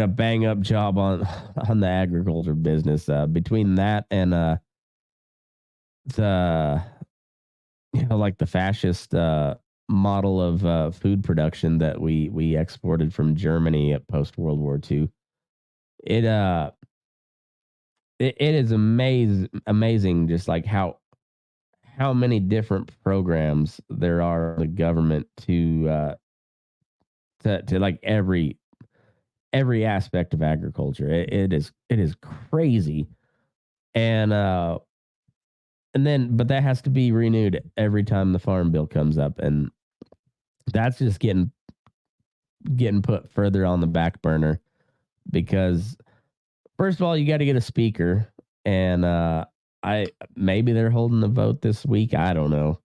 bang up job on the agriculture business. Between that and the the fascist model of food production that we exported from Germany at post World War II, it is amazing just like how many different programs there are in the government to like every aspect of agriculture. It is crazy. And then but that has to be renewed every time the farm bill comes up, and that's just getting put further on the back burner because first of all, you got to get a speaker, and maybe they're holding the vote this week. I don't know.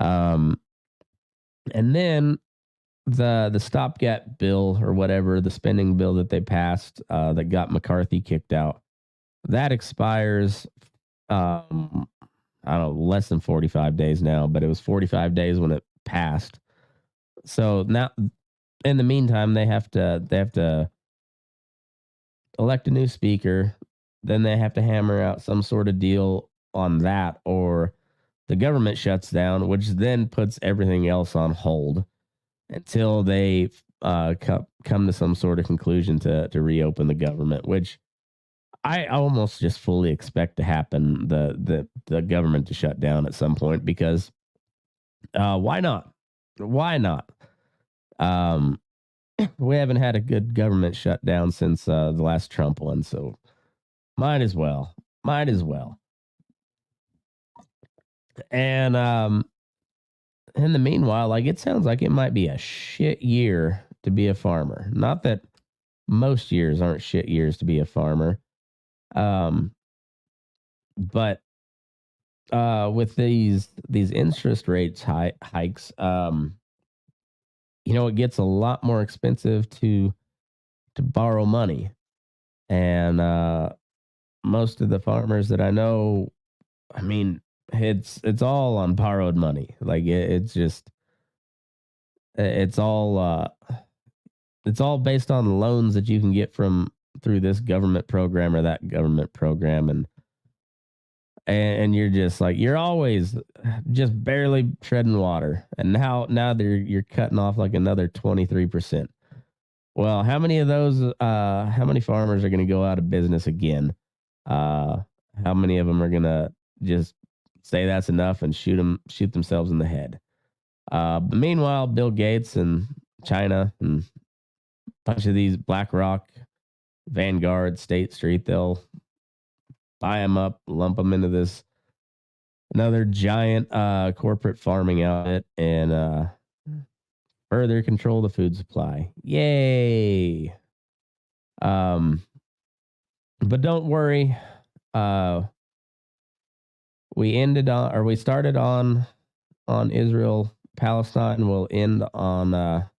And then the stopgap bill or whatever, the spending bill that they passed that got McCarthy kicked out, that expires. I don't know, less than 45 days now, but it was 45 days when it passed. So now, in the meantime, they have to elect a new speaker, then they have to hammer out some sort of deal on that, or the government shuts down, which then puts everything else on hold until they come to some sort of conclusion to reopen the government, which I almost just fully expect to happen the government to shut down at some point because why not? Why not? Um, we haven't had a good government shutdown since the last Trump one, so might as well. Might as well. And in the meanwhile, like it sounds like it might be a shit year to be a farmer. Not that most years aren't shit years to be a farmer. Um, but with these interest rates hikes, it gets a lot more expensive to borrow money, and most of the farmers that I know, I mean, it's all on borrowed money. Like it's just it's all it's all based on loans that you can get from through this government program or that government program, and you're just like you're always just barely treading water, and now you're cutting off like another 23%. Well, how many of those how many farmers are going to go out of business again? How many of them are going to just say that's enough and shoot themselves in the head? But meanwhile, Bill Gates and China and a bunch of these BlackRock, Vanguard, State Street, they'll buy them up, lump them into this another giant corporate farming outfit, and further control the food supply. Yay! But don't worry. We started on Israel Palestine. We'll end on a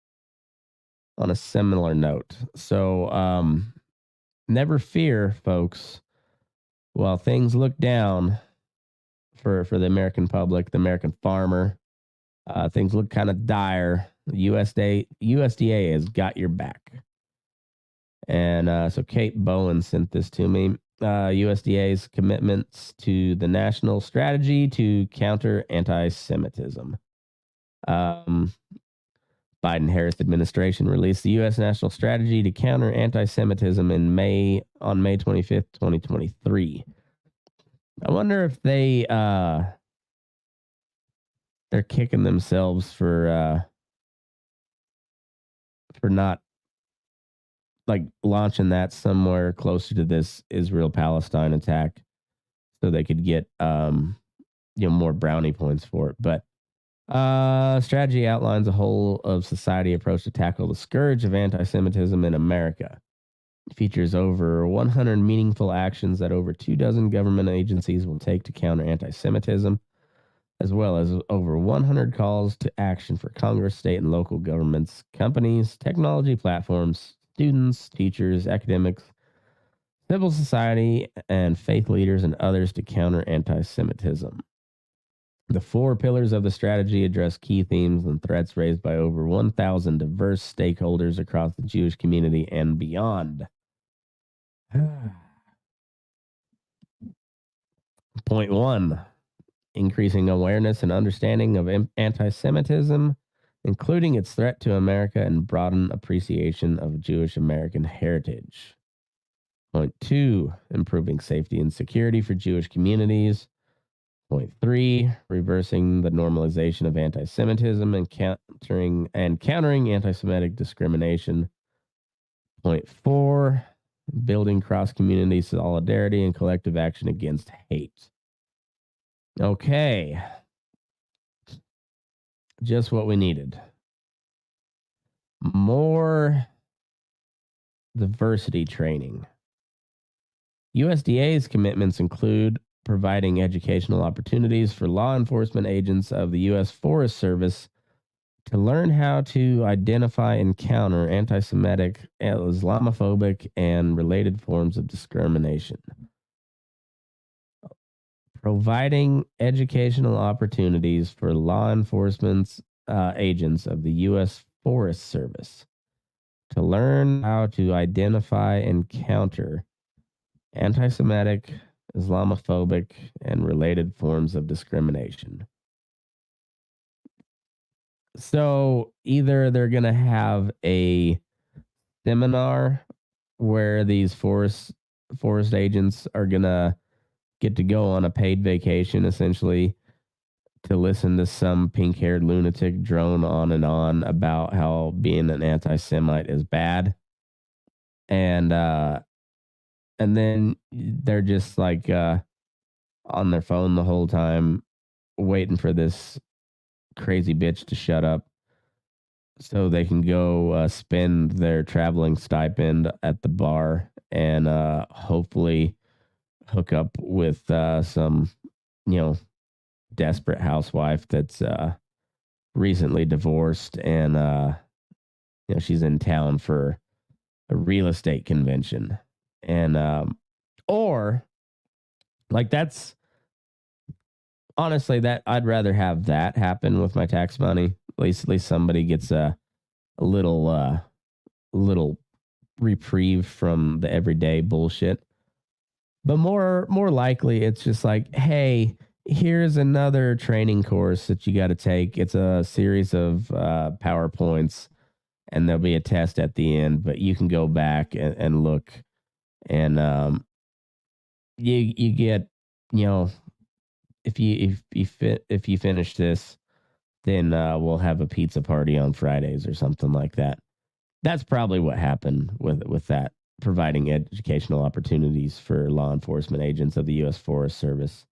similar note. So never fear, folks. While things look down for the American public, the American farmer, things look kind of dire. The USDA has got your back. And so Kate Bowen sent this to me. USDA's commitments to the national strategy to counter anti-Semitism. Biden-Harris administration released the U.S. national strategy to counter anti-Semitism on May 25th, 2023. I wonder if they're kicking themselves for not like launching that somewhere closer to this Israel-Palestine attack, so they could get more brownie points for it. But strategy outlines a whole of society approach to tackle the scourge of anti-Semitism in America. It features over 100 meaningful actions that over 24 government agencies will take to counter anti-Semitism, as well as over 100 calls to action for Congress, state and local governments, companies, technology platforms, students, teachers, academics, civil society, and faith leaders and others to counter anti-Semitism. The 4 pillars of the strategy address key themes and threats raised by over 1,000 diverse stakeholders across the Jewish community and beyond. Point 1, increasing awareness and understanding of anti-Semitism, including its threat to America, and broaden appreciation of Jewish American heritage. Point 2, improving safety and security for Jewish communities. Point 3, reversing the normalization of anti-Semitism and countering anti-Semitic discrimination. Point 4, building cross-community solidarity and collective action against hate. Okay. Just what we needed. More diversity training. USDA's commitments include providing educational opportunities for law enforcement agents of the U.S. Forest Service to learn how to identify and counter anti-Semitic, Islamophobic, and related forms of discrimination. Providing educational opportunities for law enforcement agents of the U.S. Forest Service to learn how to identify and counter anti-Semitic, Islamophobic, and related forms of discrimination. So either they're going to have a seminar where these forest forest agents are gonna get to go on a paid vacation, essentially, to listen to some pink-haired lunatic drone on and on about how being an anti-Semite is bad, and then they're just like on their phone the whole time, waiting for this crazy bitch to shut up, so they can go spend their traveling stipend at the bar and hopefully hook up with some, desperate housewife that's recently divorced and she's in town for a real estate convention. And or like that's honestly that I'd rather have that happen with my tax money. At least somebody gets a little reprieve from the everyday bullshit. But more likely, it's just like, hey, here's another training course that you got to take. It's a series of PowerPoints, and there'll be a test at the end. But you can go back and look, and you get, if you finish this, then we'll have a pizza party on Fridays or something like that. That's probably what happened with that, providing educational opportunities for law enforcement agents of the U.S. Forest Service.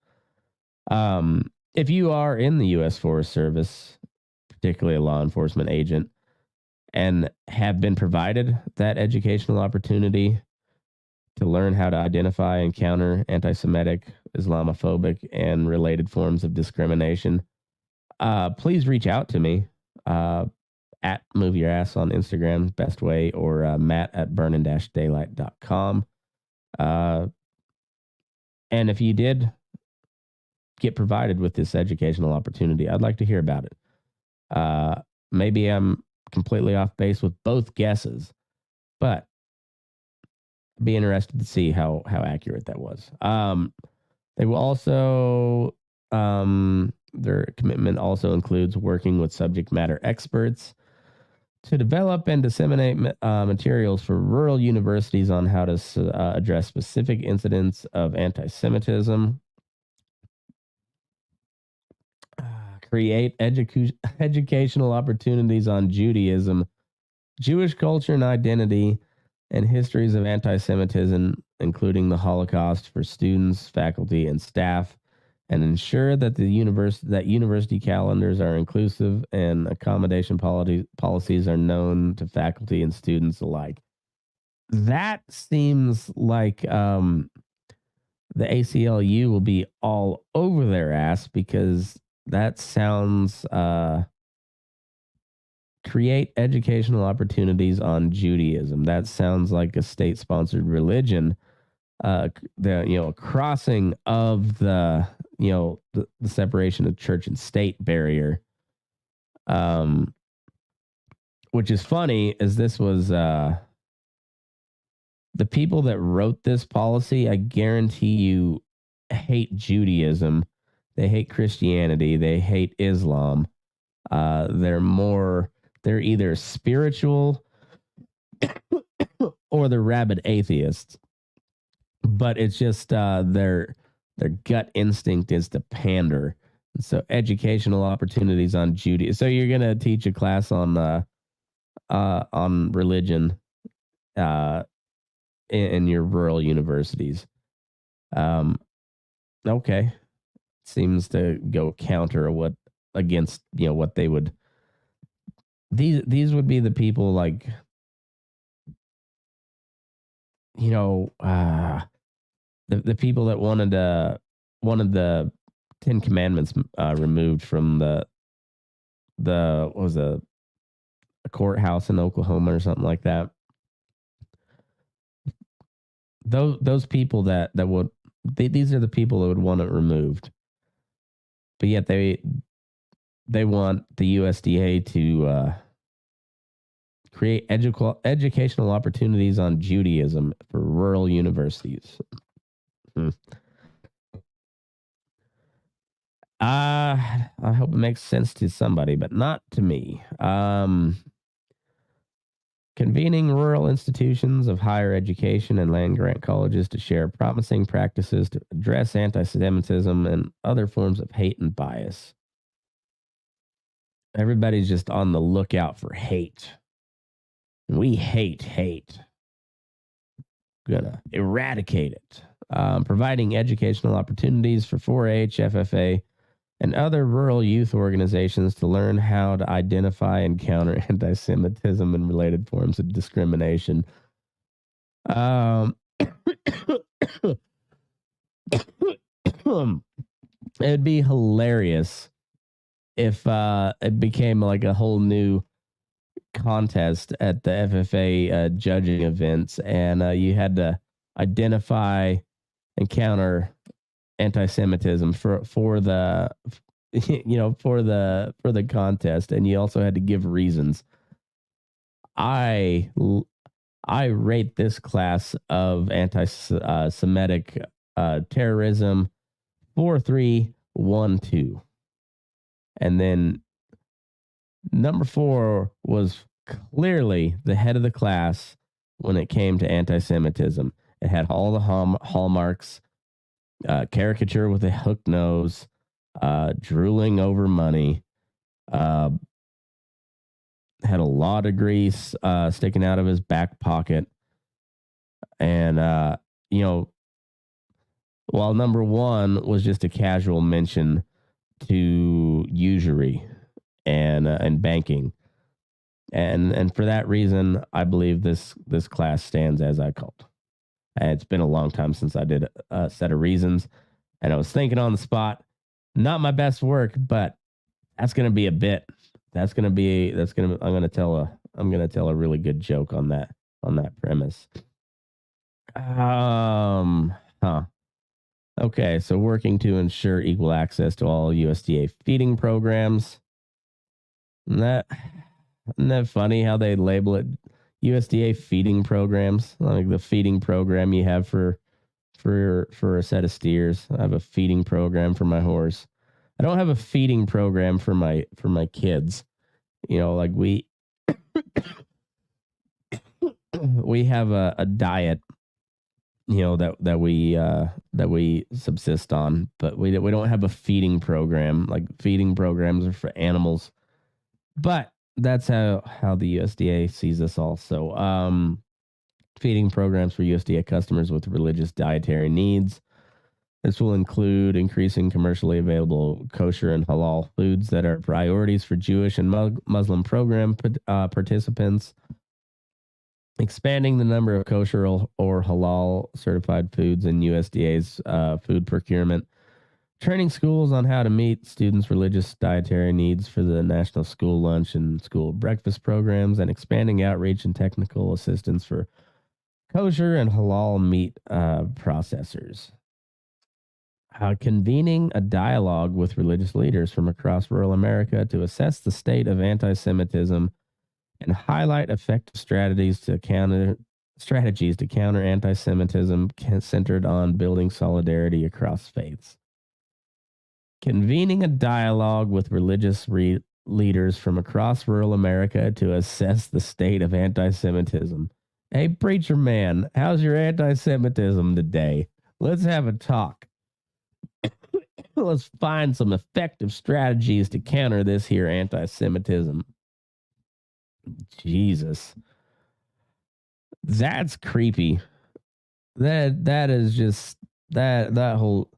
If you are in the U.S. Forest Service, particularly a law enforcement agent, and have been provided that educational opportunity to learn how to identify and counter anti-Semitic, Islamophobic, and related forms of discrimination, please reach out to me at Move Your Ass on Instagram, best way, or Matt at burnin-daylight.com. And if you did get provided with this educational opportunity, I'd like to hear about it. Maybe I'm completely off base with both guesses, but I'd be interested to see how accurate that was. They will also, their commitment also includes working with subject matter experts to develop and disseminate materials for rural universities on how to address specific incidents of anti-Semitism, create educational opportunities on Judaism, Jewish culture and identity, and histories of anti-Semitism, including the Holocaust, for students, faculty, and staff, and ensure that university calendars are inclusive and accommodation policies are known to faculty and students alike. That seems like the ACLU will be all over their ass, because that sounds create educational opportunities on Judaism. That sounds like a state-sponsored religion. The crossing of the separation of church and state barrier, which is funny, as this was the people that wrote this policy, I guarantee you, hate Judaism, they hate Christianity, they hate Islam. They're either spiritual or they're rabid atheists. But it's just their gut instinct is to pander. So educational opportunities on Judaism. So you're gonna teach a class on religion in your rural universities. Okay, seems to go counter what against what they would. These would be the people like the people that wanted the Ten Commandments removed from the what was a courthouse in Oklahoma or something like that. Those people that would these are the people that would want it removed, but yet they want the USDA to create educational opportunities on Judaism for rural universities. I hope it makes sense to somebody, but not to me. Okay, convening rural institutions of higher education and land grant colleges to share promising practices to address anti-Semitism and other forms of hate and bias. Everybody's just on the lookout for hate. We hate. Gonna eradicate it. Providing educational opportunities for 4-H, FFA, and other rural youth organizations to learn how to identify and counter anti-Semitism and related forms of discrimination. It'd be hilarious if it became like a whole new contest at the FFA judging events, and you had to identify and counter anti-Semitism for the for the contest, and you also had to give reasons. I rate this class of anti-Semitic terrorism 4-3-1-2. And then number 4 was clearly the head of the class when it came to anti-Semitism. It had all the hallmarks, caricature with a hook nose, drooling over money, had a law degree sticking out of his back pocket. And, while number 1 was just a casual mention to usury and banking. And for that reason, I believe this class stands as I called. And it's been a long time since I did a set of reasons, and I was thinking on the spot. Not my best work, but that's going to be a bit. I'm going to tell a really good joke on that premise. Okay, so working to ensure equal access to all USDA feeding programs. Isn't that funny how they label it USDA feeding programs? Like the feeding program you have for a set of steers. I have a feeding program for my horse. I don't have a feeding program for my kids. Like we have a diet, that we subsist on, but we don't have a feeding program. Like feeding programs are for animals, but that's how the USDA sees us also. Feeding programs for USDA customers with religious dietary needs. This will include increasing commercially available kosher and halal foods that are priorities for Jewish and Muslim program participants. Expanding the number of kosher or halal certified foods in USDA's food procurement. Training schools on how to meet students' religious dietary needs for the National School Lunch and School Breakfast programs, and expanding outreach and technical assistance for kosher and halal meat processors. Convening a dialogue with religious leaders from across rural America to assess the state of anti-Semitism and highlight effective strategies to counter anti-Semitism centered on building solidarity across faiths. Convening a dialogue with religious leaders from across rural America to assess the state of anti-Semitism. Hey, preacher man, how's your anti-Semitism today? Let's have a talk. Let's find some effective strategies to counter this here anti-Semitism. Jesus. That's creepy. That is just that whole.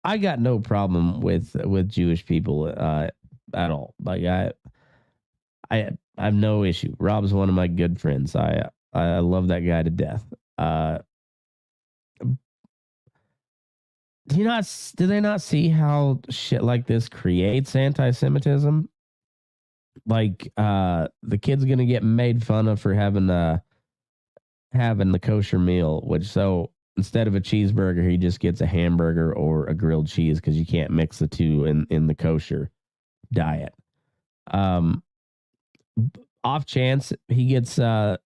I got no problem with Jewish people at all. Like I have no issue. Rob's one of my good friends. I love that guy to death. Do they not see how shit like this creates anti-Semitism? Like the kid's gonna get made fun of for having the kosher meal, which so instead of a cheeseburger, he just gets a hamburger or a grilled cheese because you can't mix the two in the kosher diet. Off chance he gets other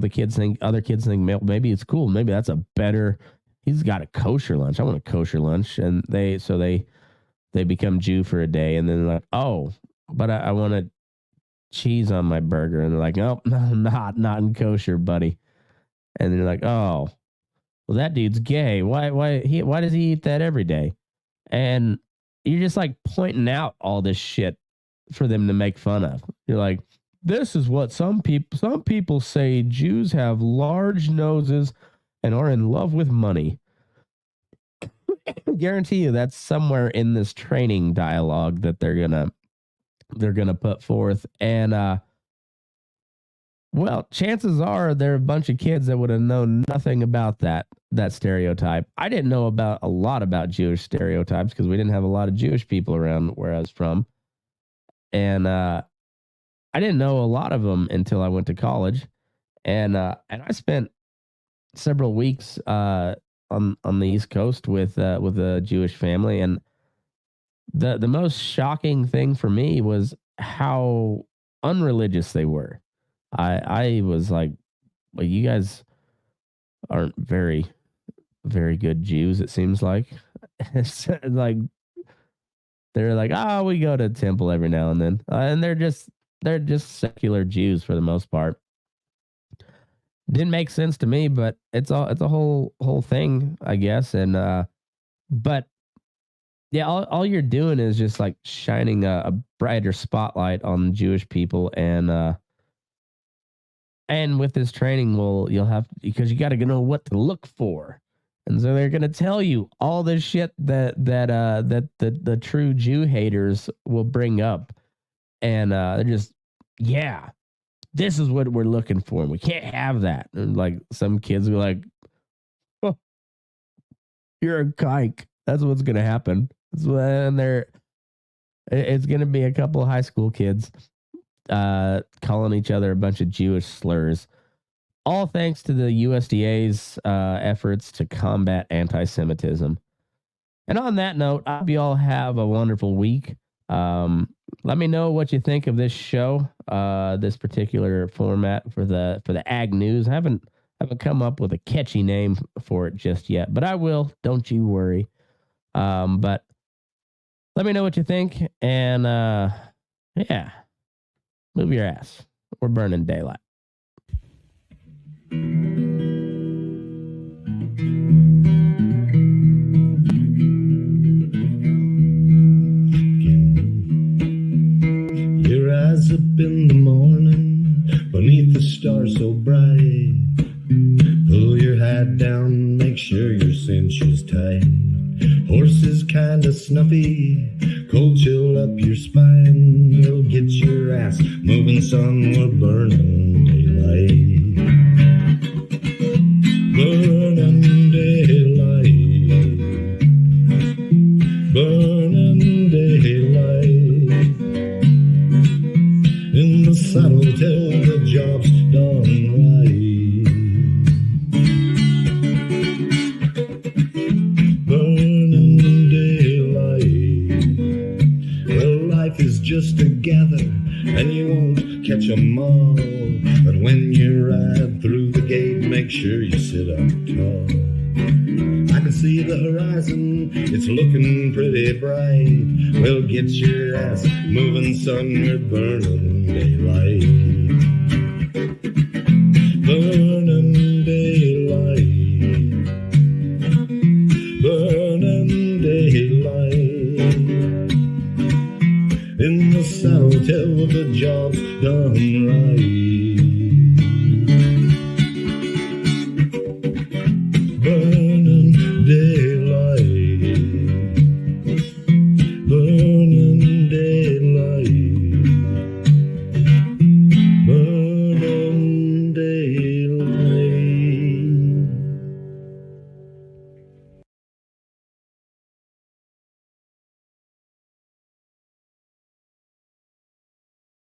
kids think maybe it's cool, maybe that's a better. He's got a kosher lunch. I want a kosher lunch, and they become Jew for a day, and then like, oh, but I want to cheese on my burger. And they're like, oh, no, not in kosher, buddy. And they're like, oh, well, that dude's gay. Why does he eat that every day? And you're just like pointing out all this shit for them to make fun of. You're like, this is what some people say Jews have large noses and are in love with money. I guarantee you that's somewhere in this training dialogue that they're gonna put forth. And well, chances are there are a bunch of kids that would have known nothing about that stereotype. I didn't know about a lot about Jewish stereotypes because we didn't have a lot of Jewish people around where I was from. And I didn't know a lot of them until I went to college. And I spent several weeks on the East Coast with a Jewish family, and the most shocking thing for me was how unreligious they were. I was like, well, you guys aren't very, very good Jews, it seems like. It's like they're like, oh, we go to temple every now and then. And they're just secular Jews for the most part. Didn't make sense to me, but it's a whole thing, I guess. And but yeah, all you're doing is just like shining a brighter spotlight on Jewish people, and with this training, you'll have, because you got to know what to look for, and so they're gonna tell you all this shit that the true Jew haters will bring up, and they're just, yeah, this is what we're looking for, and we can't have that. And like some kids will be like, oh, you're a kike. That's what's gonna happen. And it's gonna be a couple of high school kids calling each other a bunch of Jewish slurs, all thanks to the USDA's efforts to combat anti-Semitism. And on that note, I hope you all have a wonderful week. Let me know what you think of this show, this particular format for the Ag News. I haven't come up with a catchy name for it just yet, but I will. Don't you worry. But let me know what you think, and yeah, move your ass. We're burning daylight. Your eyes up in the morning, beneath the stars so bright. Pull your hat down, make sure your cinch is tight. Horses kinda snuffy, cold chill up your spine. We'll get your ass moving, son, we're burning daylight. Burning daylight. Burning daylight. In the saddle till the job's done right. Just together, and you won't catch 'em all. But when you ride through the gate, make sure you sit up tall. I can see the horizon, it's looking pretty bright. Well, get your ass moving, son, we're burning daylight.